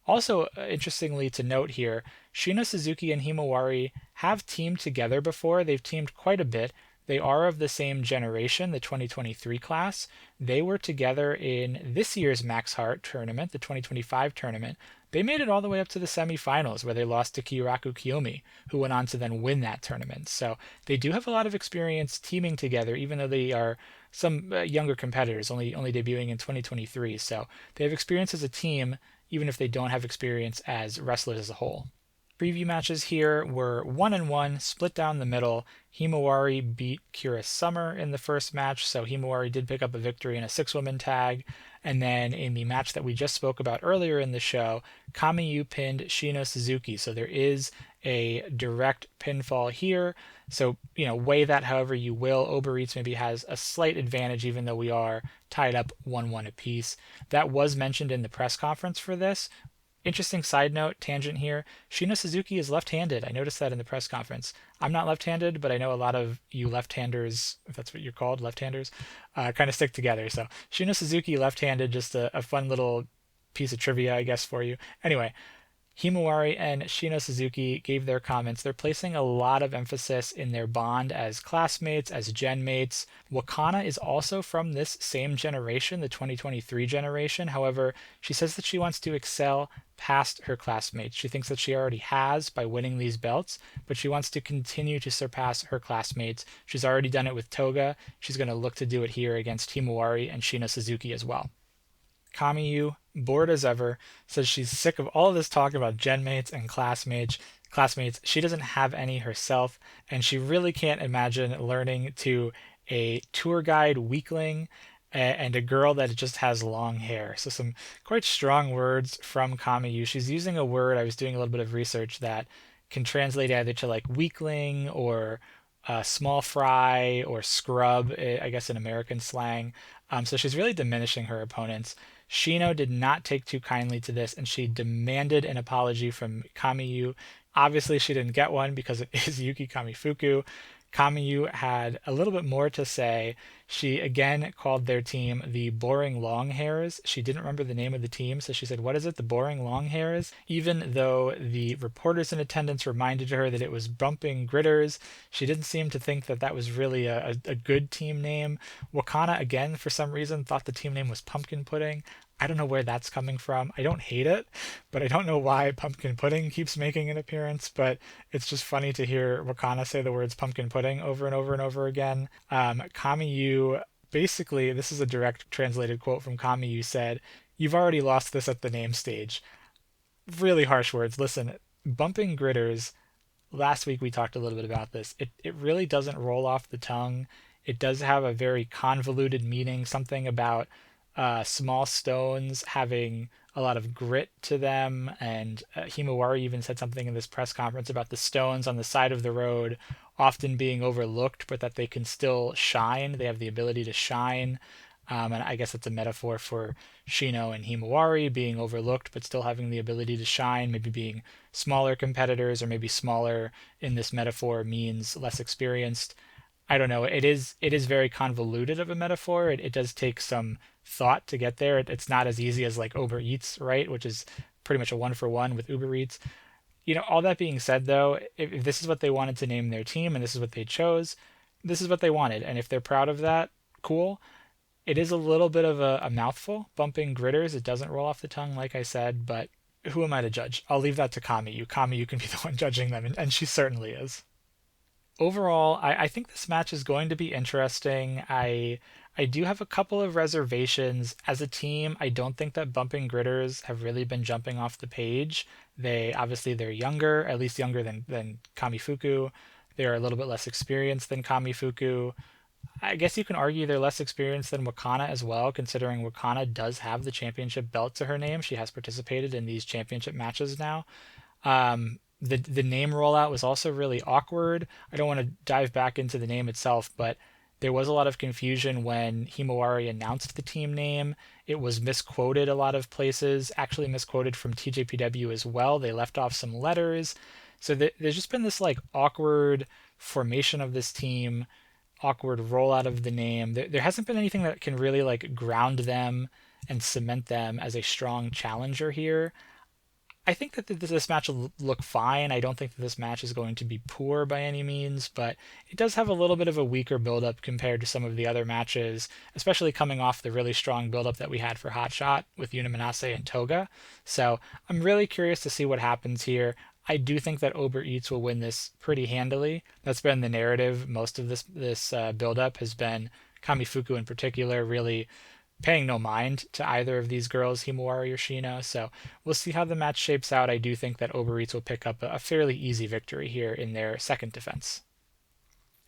Also, interestingly to note here, Shino Suzuki and Himawari have teamed together before. They've teamed quite a bit. They are of the same generation, the 2023 class. They were together in this year's Max Heart tournament, the 2025 tournament. They made it all the way up to the semifinals, where they lost to Kyoraku Kiyomi, who went on to then win that tournament. So they do have a lot of experience teaming together, even though they are some younger competitors, only debuting in 2023. So they have experience as a team, even if they don't have experience as wrestlers as a whole. Preview matches here were 1-1, split down the middle. Himawari beat Kira Summer in the first match, so Himawari did pick up a victory in a 6-woman tag. And then in the match that we just spoke about earlier in the show, Kamiyu pinned Shino Suzuki. So there is a direct pinfall here. So, weigh that however you will. Uber Eats maybe has a slight advantage, even though we are tied up 1-1 apiece. That was mentioned in the press conference for this. Interesting side note, tangent here. Shino Suzuki is left-handed. I noticed that in the press conference. I'm not left-handed, but I know a lot of you left-handers, if that's what you're called, left-handers, kind of stick together. So Shino Suzuki left-handed, just a fun little piece of trivia, I guess, for you. Anyway, Himawari and Shino Suzuki gave their comments. They're placing a lot of emphasis in their bond as classmates, as gen mates. Wakana is also from this same generation, the 2023 generation. However, she says that she wants to excel past her classmates. She thinks that she already has by winning these belts, but she wants to continue to surpass her classmates. She's already done it with Toga. She's going to look to do it here against Himawari and Shino Suzuki as well. Kamiyu, bored as ever, says she's sick of all of this talk about gen mates and classmates. She doesn't have any herself, and she really can't imagine learning to a tour guide weakling and a girl that just has long hair. So some quite strong words from Kamiyu. She's using a word, I was doing a little bit of research, that can translate either to like weakling or small fry or scrub, I guess in American slang. So she's really diminishing her opponents. Shino did not take too kindly to this, and she demanded an apology from Kamiyu. Obviously, she didn't get one because it is Yuki Kamifuku. Kamiyu had a little bit more to say. She again called their team the Boring Long Hairs. She didn't remember the name of the team, so she said, "What is it, the Boring Long Hairs?" Even though the reporters in attendance reminded her that it was Bumping Gritters, she didn't seem to think that that was really a good team name. Wakana, again, for some reason, thought the team name was Pumpkin Pudding. I don't know where that's coming from. I don't hate it, but I don't know why Pumpkin Pudding keeps making an appearance, but it's just funny to hear Wakana say the words pumpkin pudding over and over and over again. Kamiyu, basically, this is a direct translated quote from Kamiyu, said, "You've already lost this at the name stage." Really harsh words. Listen, Bumping Gritters, last week we talked a little bit about this. It really doesn't roll off the tongue. It does have a very convoluted meaning, something about small stones having a lot of grit to them, and Himawari even said something in this press conference about the stones on the side of the road often being overlooked, but that they can still shine. They have the ability to shine, and I guess that's a metaphor for Shino and Himawari being overlooked, but still having the ability to shine, maybe being smaller competitors, or maybe smaller in this metaphor means less experienced. I don't know. It is very convoluted of a metaphor. It does take some thought to get there. It's not as easy as like Uber Eats, right? Which is pretty much a 1-for-1 with Uber Eats. All that being said, though, if this is what they wanted to name their team and this is what they chose, this is what they wanted. And if they're proud of that, cool. It is a little bit of a mouthful, Bumping Gritters. It doesn't roll off the tongue, like I said, but who am I to judge? I'll leave that to Kamiyu. Kamiyu can be the one judging them, and she certainly is. Overall, I think this match is going to be interesting. I I do have a couple of reservations. As a team, I don't think that bumping gritters have really been jumping off the page. They're younger, at least younger than Kamifuku. They're a little bit less experienced than Kamifuku. I guess you can argue they're less experienced than Wakana as well, considering Wakana does have the championship belt to her name. She has participated in these championship matches now. The name rollout was also really awkward. I don't want to dive back into the name itself, but there was a lot of confusion when Himawari announced the team name. It was misquoted a lot of places, actually misquoted from TJPW as well. They left off some letters. So there's just been this like awkward formation of this team, awkward rollout of the name. There hasn't been anything that can really like ground them and cement them as a strong challenger here. I think that this match will look fine. I don't think that this match is going to be poor by any means, but it does have a little bit of a weaker build-up compared to some of the other matches, especially coming off the really strong build-up that we had for Hot Shot with Yuna Manase and Toga. So I'm really curious to see what happens here. I do think that Uber Eats will win this pretty handily. That's been the narrative. Most of this build-up has been Kamifuku in particular really paying no mind to either of these girls, Himawari or Shino. So we'll see how the match shapes out. I do think that Uber Eats will pick up a fairly easy victory here in their second defense.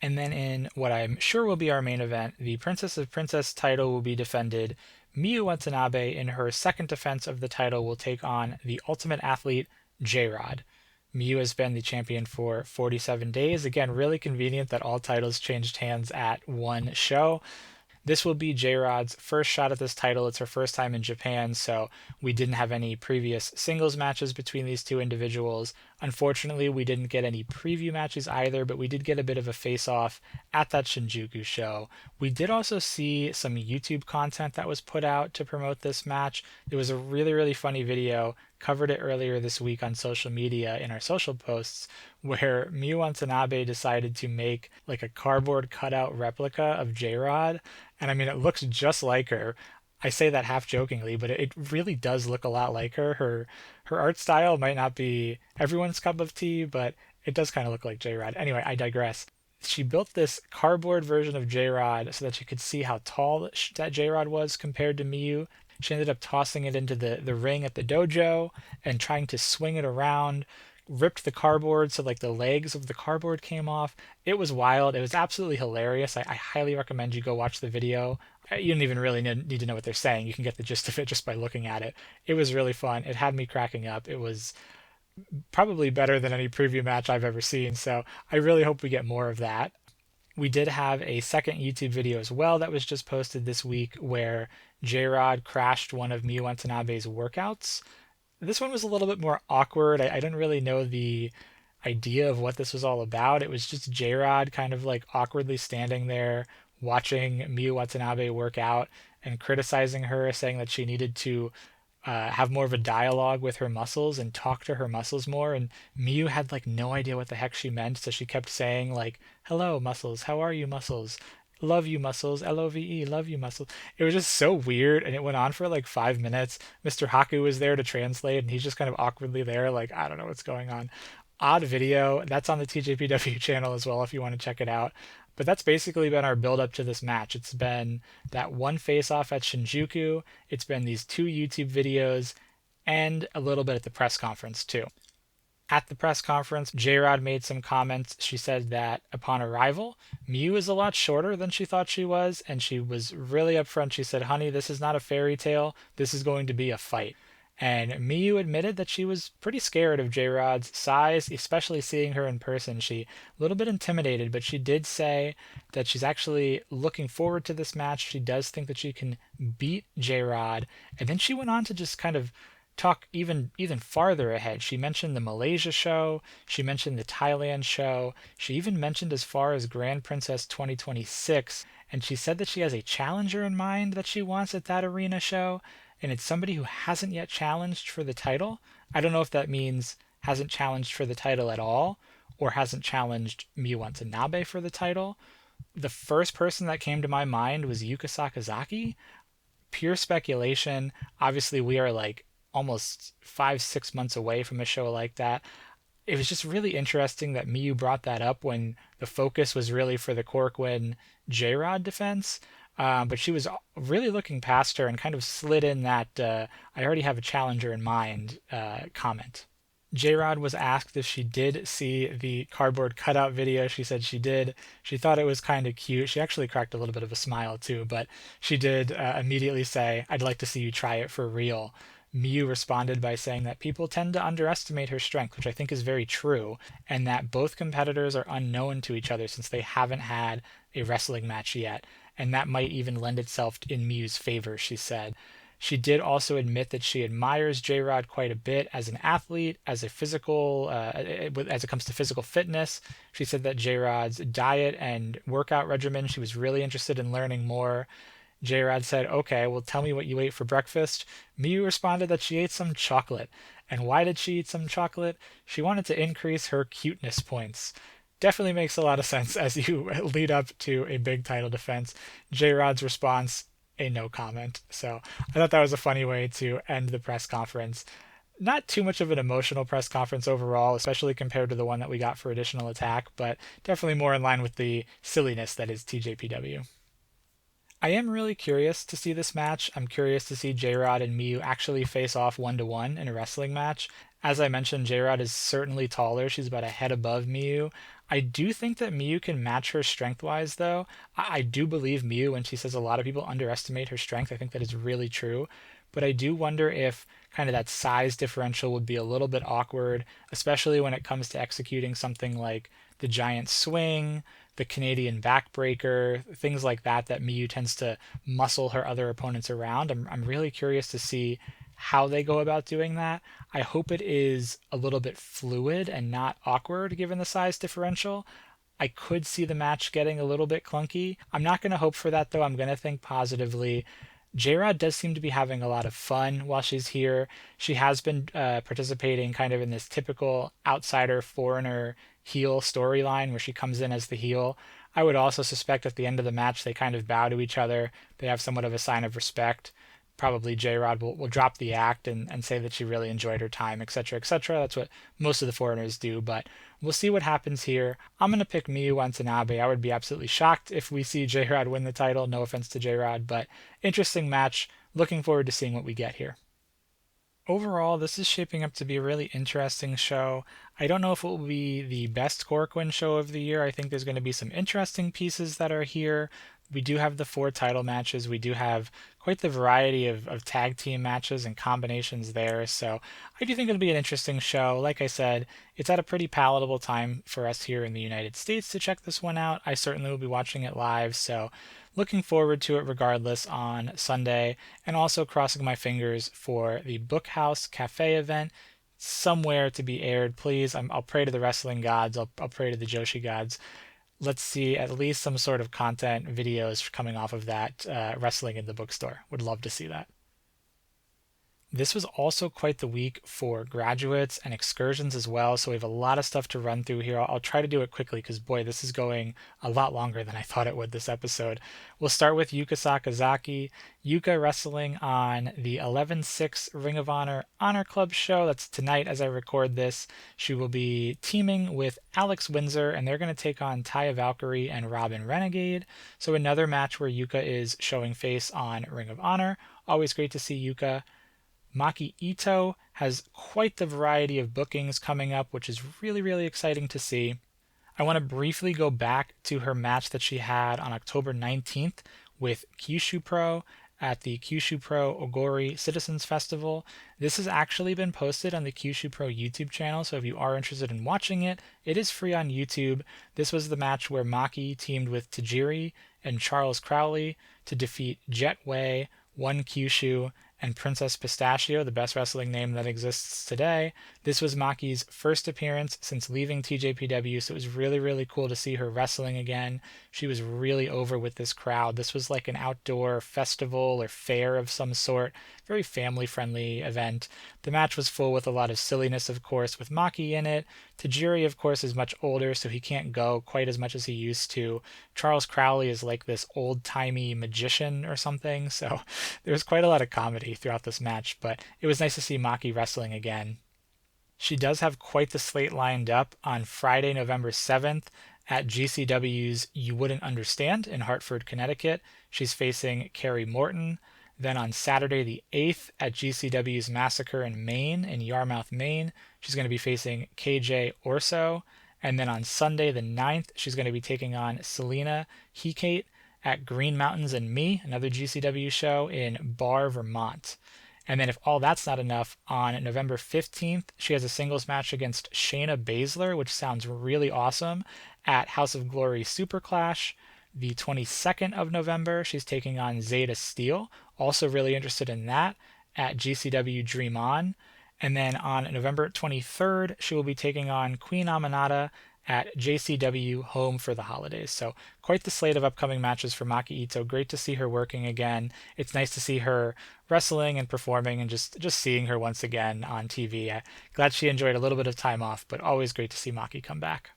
And then in what I'm sure will be our main event, the Princess of Princess title will be defended. Miyu Watanabe, in her second defense of the title, will take on the Ultimate Athlete, J-Rod. Miyu has been the champion for 47 days. Again, really convenient that all titles changed hands at one show. This will be J-Rod's first shot at this title. It's her first time in Japan, so we didn't have any previous singles matches between these two individuals. Unfortunately, we didn't get any preview matches either, but we did get a bit of a face-off at that Shinjuku show. We did also see some YouTube content that was put out to promote this match. It was a really, really funny video. Covered it earlier this week on social media in our social posts, where Miyu Watanabe decided to make like a cardboard cutout replica of J-Rod. And I mean, it looks just like her. I say that half jokingly, but it really does look a lot like her. Her art style might not be everyone's cup of tea, but it does kind of look like J-Rod. Anyway, I digress. She built this cardboard version of J-Rod so that you could see how tall that J-Rod was compared to Miyu. She ended up tossing it into the ring at the dojo and trying to swing it around, ripped the cardboard so like the legs of the cardboard came off. It was wild. It was absolutely hilarious. I highly recommend you go watch the video. You don't even really need to know what they're saying. You can get the gist of it just by looking at it. It was really fun. It had me cracking up. It was probably better than any preview match I've ever seen. So I really hope we get more of that. We did have a second YouTube video as well that was just posted this week where J-Rod crashed one of Miyu Watanabe's workouts. This one was a little bit more awkward. I didn't really know the idea of what this was all about. It was just J-Rod kind of like awkwardly standing there watching Miyu Watanabe work out and criticizing her, saying that she needed to have more of a dialogue with her muscles and talk to her muscles more. And Miyu had like no idea what the heck she meant, so she kept saying like, "Hello, muscles. How are you, muscles? Love you, muscles. Love, love you, muscles." It was just so weird, and it went on for like 5 minutes. Mr. Haku was there to translate, and he's just kind of awkwardly there, like, I don't know what's going on. Odd video. That's on the TJPW channel as well if you want to check it out. But that's basically been our build up to this match. It's been that one face off at Shinjuku, it's been these two YouTube videos, and a little bit at the press conference too. At the press conference, J-Rod made some comments. She said that upon arrival, Miyu is a lot shorter than she thought she was, and she was really upfront. She said, "Honey, this is not a fairy tale. This is going to be a fight." And Miyu admitted that she was pretty scared of J-Rod's size, especially seeing her in person. She a little bit intimidated, but she did say that she's actually looking forward to this match. She does think that she can beat J-Rod. And then she went on to just kind of talk even farther ahead. She mentioned the Malaysia show, she mentioned the Thailand show, she even mentioned as far as Grand Princess 2026, and she said that she has a challenger in mind that she wants at that arena show, and it's somebody who hasn't yet challenged for the title. I don't know if that means hasn't challenged for the title at all, or hasn't challenged Miyu Watanabe for the title. The first person that came to my mind was Yuka Sakazaki. Pure speculation. Obviously, we are like almost 5, 6 months away from a show like that. It was just really interesting that Miyu brought that up when the focus was really for the Corkwin J-Rod defense. But she was really looking past her and kind of slid in that I already have a challenger in mind comment. J-Rod was asked if she did see the cardboard cutout video. She said she did. She thought it was kind of cute. She actually cracked a little bit of a smile too, but she did immediately say, "I'd like to see you try it for real." Miyu responded by saying that people tend to underestimate her strength, which I think is very true, and that both competitors are unknown to each other since they haven't had a wrestling match yet, and that might even lend itself in Miyu's favor, she said. She did also admit that she admires J-Rod quite a bit as an athlete, as a physical, as it comes to physical fitness. She said that J-Rod's diet and workout regimen, she was really interested in learning more. J-Rod said, "Okay, well, tell me what you ate for breakfast." Miyu responded that she ate some chocolate. And why did she eat some chocolate? She wanted to increase her cuteness points. Definitely makes a lot of sense as you lead up to a big title defense. J-Rod's response, a no comment. So I thought that was a funny way to end the press conference. Not too much of an emotional press conference overall, especially compared to the one that we got for Additional Attack, but definitely more in line with the silliness that is TJPW. I am really curious to see this match. I'm curious to see J-Rod and Miyu actually face off 1-to-1 in a wrestling match. As I mentioned, J-Rod is certainly taller. She's about a head above Miyu. I do think that Miyu can match her strength-wise, though. I do believe Miyu when she says a lot of people underestimate her strength. I think that is really true. But I do wonder if kind of that size differential would be a little bit awkward, especially when it comes to executing something like the giant swing, the Canadian backbreaker, things like that Miyu tends to muscle her other opponents around. I'm really curious to see how they go about doing that. I hope it is a little bit fluid and not awkward given the size differential. I could see the match getting a little bit clunky. I'm not going to hope for that though. I'm going to think positively. J-Rod does seem to be having a lot of fun while she's here. She has been participating kind of in this typical outsider foreigner heel storyline where she comes in as the heel. I would also suspect at the end of the match they kind of bow to each other. They have somewhat of a sign of respect. Probably J-Rod will drop the act and say that she really enjoyed her time, etc., etc. That's what most of the foreigners do, but we'll see what happens here. I'm going to pick Miyu Watanabe. I would be absolutely shocked if we see J-Rod win the title. No offense to J-Rod, but interesting match. Looking forward to seeing what we get here. Overall, this is shaping up to be a really interesting show. I don't know if it will be the best Korakuen show of the year. I think there's going to be some interesting pieces that are here. We do have the 4 title matches. We do have quite the variety of tag team matches and combinations there. So I do think it'll be an interesting show. Like I said, it's at a pretty palatable time for us here in the United States to check this one out. I certainly will be watching it live. So looking forward to it regardless on Sunday, and also crossing my fingers for the Bookhouse Cafe event somewhere to be aired, please. I'll pray to the wrestling gods. I'll pray to the Joshi gods. Let's see at least some sort of content videos coming off of that wrestling in the bookstore. Would love to see that. This was also quite the week for graduates and excursions as well, so we have a lot of stuff to run through here. I'll try to do it quickly because, boy, this is going a lot longer than I thought it would this episode. We'll start with Yuka Sakazaki. Yuka wrestling on the 11/6 Ring of Honor Honor Club show. That's tonight as I record this. She will be teaming with Alex Windsor, and they're going to take on Taya Valkyrie and Robin Renegade. So another match where Yuka is showing face on Ring of Honor. Always great to see Yuka. Maki Itoh has quite the variety of bookings coming up, which is really, really exciting to see. I want to briefly go back to her match that she had on October 19th with ChocoPro at the ChocoPro Ogori Citizens Festival. This has actually been posted on the ChocoPro YouTube channel, so if you are interested in watching it, it is free on YouTube. This was the match where Maki teamed with Tajiri and Charles Crowley to defeat Jet Way, One Kyushu, and Princess Pistachio, the best wrestling name that exists today. This was Maki's first appearance since leaving TJPW, so it was really, really cool to see her wrestling again. She was really over with this crowd. This was like an outdoor festival or fair of some sort, very family-friendly event. The match was full with a lot of silliness, of course, with Maki in it. Tajiri, of course, is much older, so he can't go quite as much as he used to. Charles Crowley is like this old-timey magician or something, so there was quite a lot of comedy throughout this match, but it was nice to see Maki wrestling again. She does have quite the slate lined up on Friday, November 7th. at GCW's You Wouldn't Understand in Hartford, Connecticut. She's facing Carrie Morton. Then on Saturday the 8th at GCW's Massacre in Maine, in Yarmouth, Maine, she's going to be facing KJ Orso. And then on Sunday the 9th, she's going to be taking on Selena Hecate at Green Mountains and Me, another GCW show in Barre, Vermont. And then if all that's not enough, on November 15th, she has a singles match against Shayna Baszler, which sounds really awesome, at House of Glory Super Clash. The 22nd of November, she's taking on Zeta Steele. Also really interested in that at GCW Dream On. And then on November 23rd, she will be taking on Queen Aminata at JCW Home for the Holidays. So quite the slate of upcoming matches for Maki Itoh. Great to see her working again. It's nice to see her wrestling and performing and just seeing her once again on TV. Glad she enjoyed a little bit of time off, but always great to see Maki come back.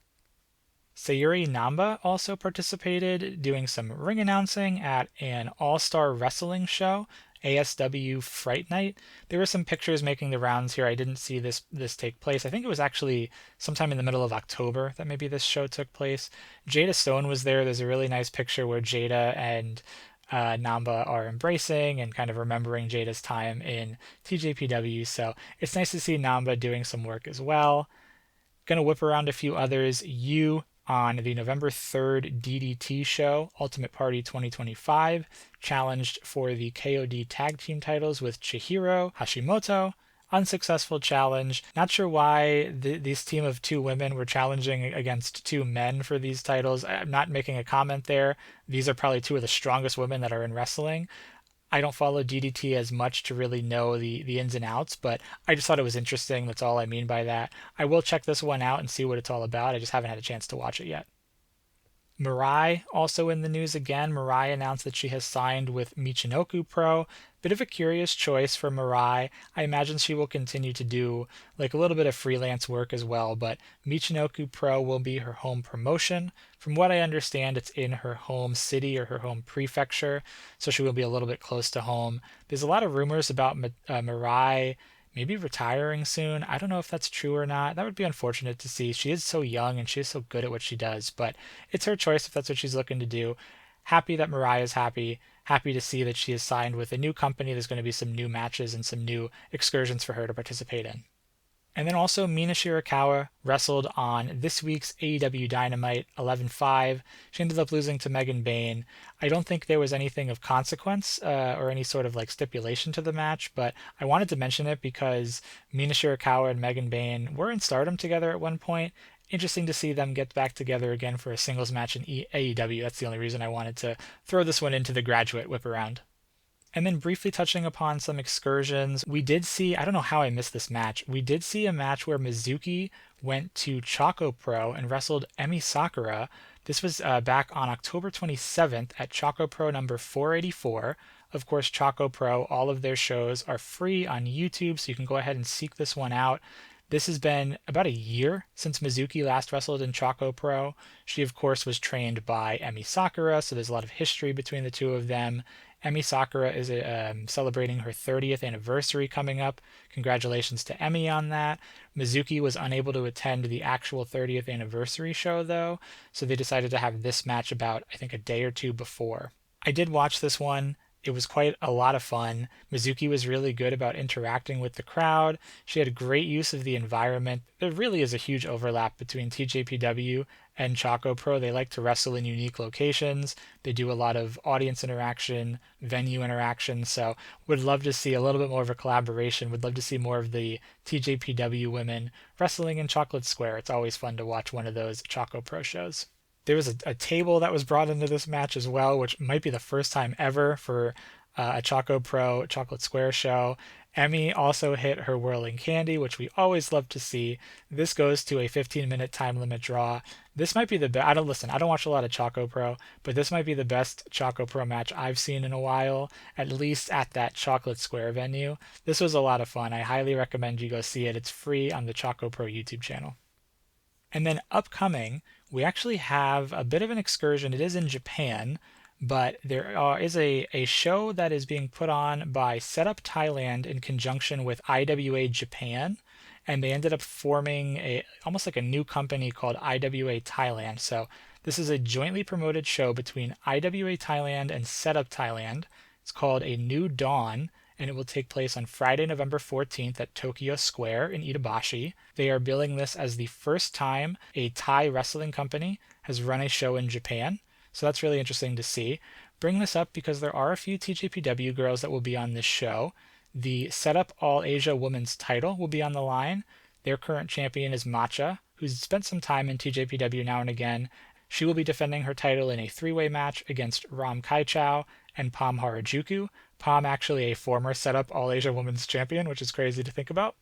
Sayuri Namba also participated, doing some ring announcing at an all-star wrestling show, ASW Fright Night. There were some pictures making the rounds here. I didn't see this take place. I think it was actually sometime in the middle of October that maybe this show took place. Jada Stone was there. There's a really nice picture where Jada and Namba are embracing and kind of remembering Jada's time in TJPW. So it's nice to see Namba doing some work as well. Gonna whip around a few others. On the November 3rd DDT show, Ultimate Party 2025, challenged for the KOD tag team titles with Chihiro Hashimoto. Unsuccessful challenge. Not sure why this team of two women were challenging against two men for these titles. I'm not making a comment there. These are probably two of the strongest women that are in wrestling. I don't follow DDT as much to really know the ins and outs, but I just thought it was interesting. That's all I mean by that. I will check this one out and see what it's all about. I just haven't had a chance to watch it yet. Mirai also in the news again. Mirai announced that she has signed with Michinoku Pro. Bit of a curious choice for Mirai. I imagine she will continue to do like a little bit of freelance work as well, but Michinoku Pro will be her home promotion. From what I understand, it's in her home city or her home prefecture, so she will be a little bit close to home. There's a lot of rumors about Mirai maybe retiring soon. I don't know if that's true or not. That would be unfortunate to see. She is so young and she is so good at what she does, but it's her choice if that's what she's looking to do. Happy that Mirai is happy. Happy to see that she is signed with a new company. There's going to be some new matches and some new excursions for her to participate in. And then also Mina Shirakawa wrestled on this week's AEW Dynamite 11-5. She ended up losing to Megan Bayne. I don't think there was anything of consequence or any sort of like stipulation to the match, but I wanted to mention it because Mina Shirakawa and Megan Bayne were in Stardom together at one point. Interesting to see them get back together again for a singles match in AEW. That's the only reason I wanted to throw this one into the graduate whip around. And then briefly touching upon some excursions, we did see, I don't know how I missed this match, we did see a match where Mizuki went to ChocoPro and wrestled Emi Sakura. This was back on October 27th at ChocoPro number 484. Of course, ChocoPro, all of their shows are free on YouTube, so you can go ahead and seek this one out. This has been about a year since Mizuki last wrestled in ChocoPro. She, of course, was trained by Emi Sakura, so there's a lot of history between the two of them. Emi Sakura is celebrating her 30th anniversary coming up. Congratulations to Emi on that. Mizuki was unable to attend the actual 30th anniversary show, though, so they decided to have this match about, I think, a day or two before. I did watch this one. It was quite a lot of fun. Mizuki was really good about interacting with the crowd. She had great use of the environment. There really is a huge overlap between TJPW and ChocoPro. They like to wrestle in unique locations. They do a lot of audience interaction, venue interaction. So would love to see a little bit more of a collaboration. Would love to see more of the TJPW women wrestling in Chocolate Square. It's always fun to watch one of those ChocoPro shows. There was a table that was brought into this match as well, which might be the first time ever for a ChocoPro Chocolate Square show. Emi also hit her whirling candy, which we always love to see. This goes to a 15-minute time limit draw. This might be the best. I don't watch a lot of ChocoPro, but this might be the best ChocoPro match I've seen in a while, at least at that Chocolate Square venue. This was a lot of fun. I highly recommend you go see it. It's free on the ChocoPro YouTube channel. And then upcoming, we actually have a bit of an excursion. It is in Japan, but there is a show that is being put on by Setup Thailand in conjunction with IWA Japan. and they ended up forming almost like a new company called IWA Thailand. So this is a jointly promoted show between IWA Thailand and Setup Thailand. It's called A New Dawn, and it will take place on Friday, November 14th at Tokyo Square in Itabashi. They are billing this as the first time a Thai wrestling company has run a show in Japan. So that's really interesting to see. Bring this up because there are a few TJPW girls that will be on this show. The Setup All Asia Women's title will be on the line. Their current champion is Matcha, who's spent some time in TJPW now and again. She will be defending her title in a three-way match against Ram Kaichao and Pam Harajuku. Pam actually a former Setup All Asia Women's champion, which is crazy to think about.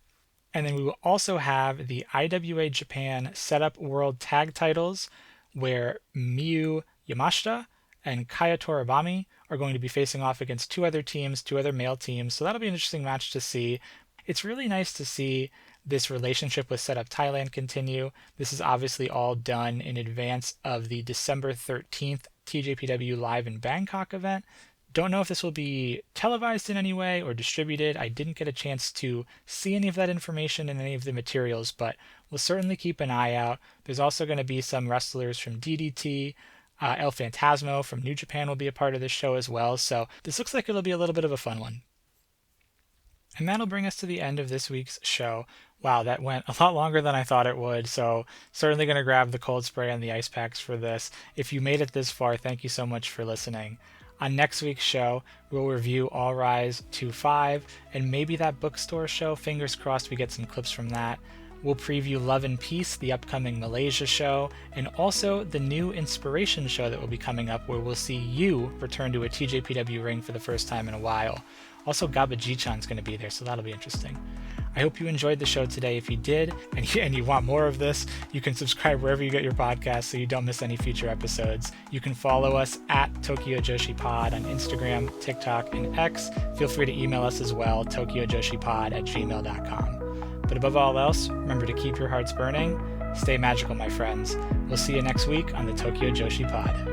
And then we will also have the IWA Japan Setup World Tag titles, where Miyu Yamashita and Kaya Toribami are going to be facing off against two other male teams. So that'll be an interesting match to see. It's really nice to see this relationship with Setup Thailand continue. This is obviously all done in advance of the December 13th TJPW Live in Bangkok event. Don't know if this will be televised in any way or distributed. I didn't get a chance to see any of that information in any of the materials, but we'll certainly keep an eye out. There's also going to be some wrestlers from DDT. El Phantasmo from New Japan will be a part of this show as well, so this looks like it'll be a little bit of a fun one. And that'll bring us to the end of this week's show. Wow, that went a lot longer than I thought it would, so certainly going to grab the cold spray and the ice packs for this. If you made it this far, thank you so much for listening. On next week's show, we'll review All Rise 2-5 and maybe that bookstore show. Fingers crossed we get some clips from that. We'll preview Love and Peace, the upcoming Malaysia show, and also the new Inspiration show that will be coming up, where we'll see you return to a TJPW ring for the first time in a while. Also, Gabaji-chan's going to be there, so that'll be interesting. I hope you enjoyed the show today. If you did, and you want more of this, you can subscribe wherever you get your podcasts so you don't miss any future episodes. You can follow us at Tokyo Joshi Pod on Instagram, TikTok, and X. Feel free to email us as well, tokyojoshipod@gmail.com. But above all else, remember to keep your hearts burning. Stay magical, my friends. We'll see you next week on the Tokyo Joshi Pod.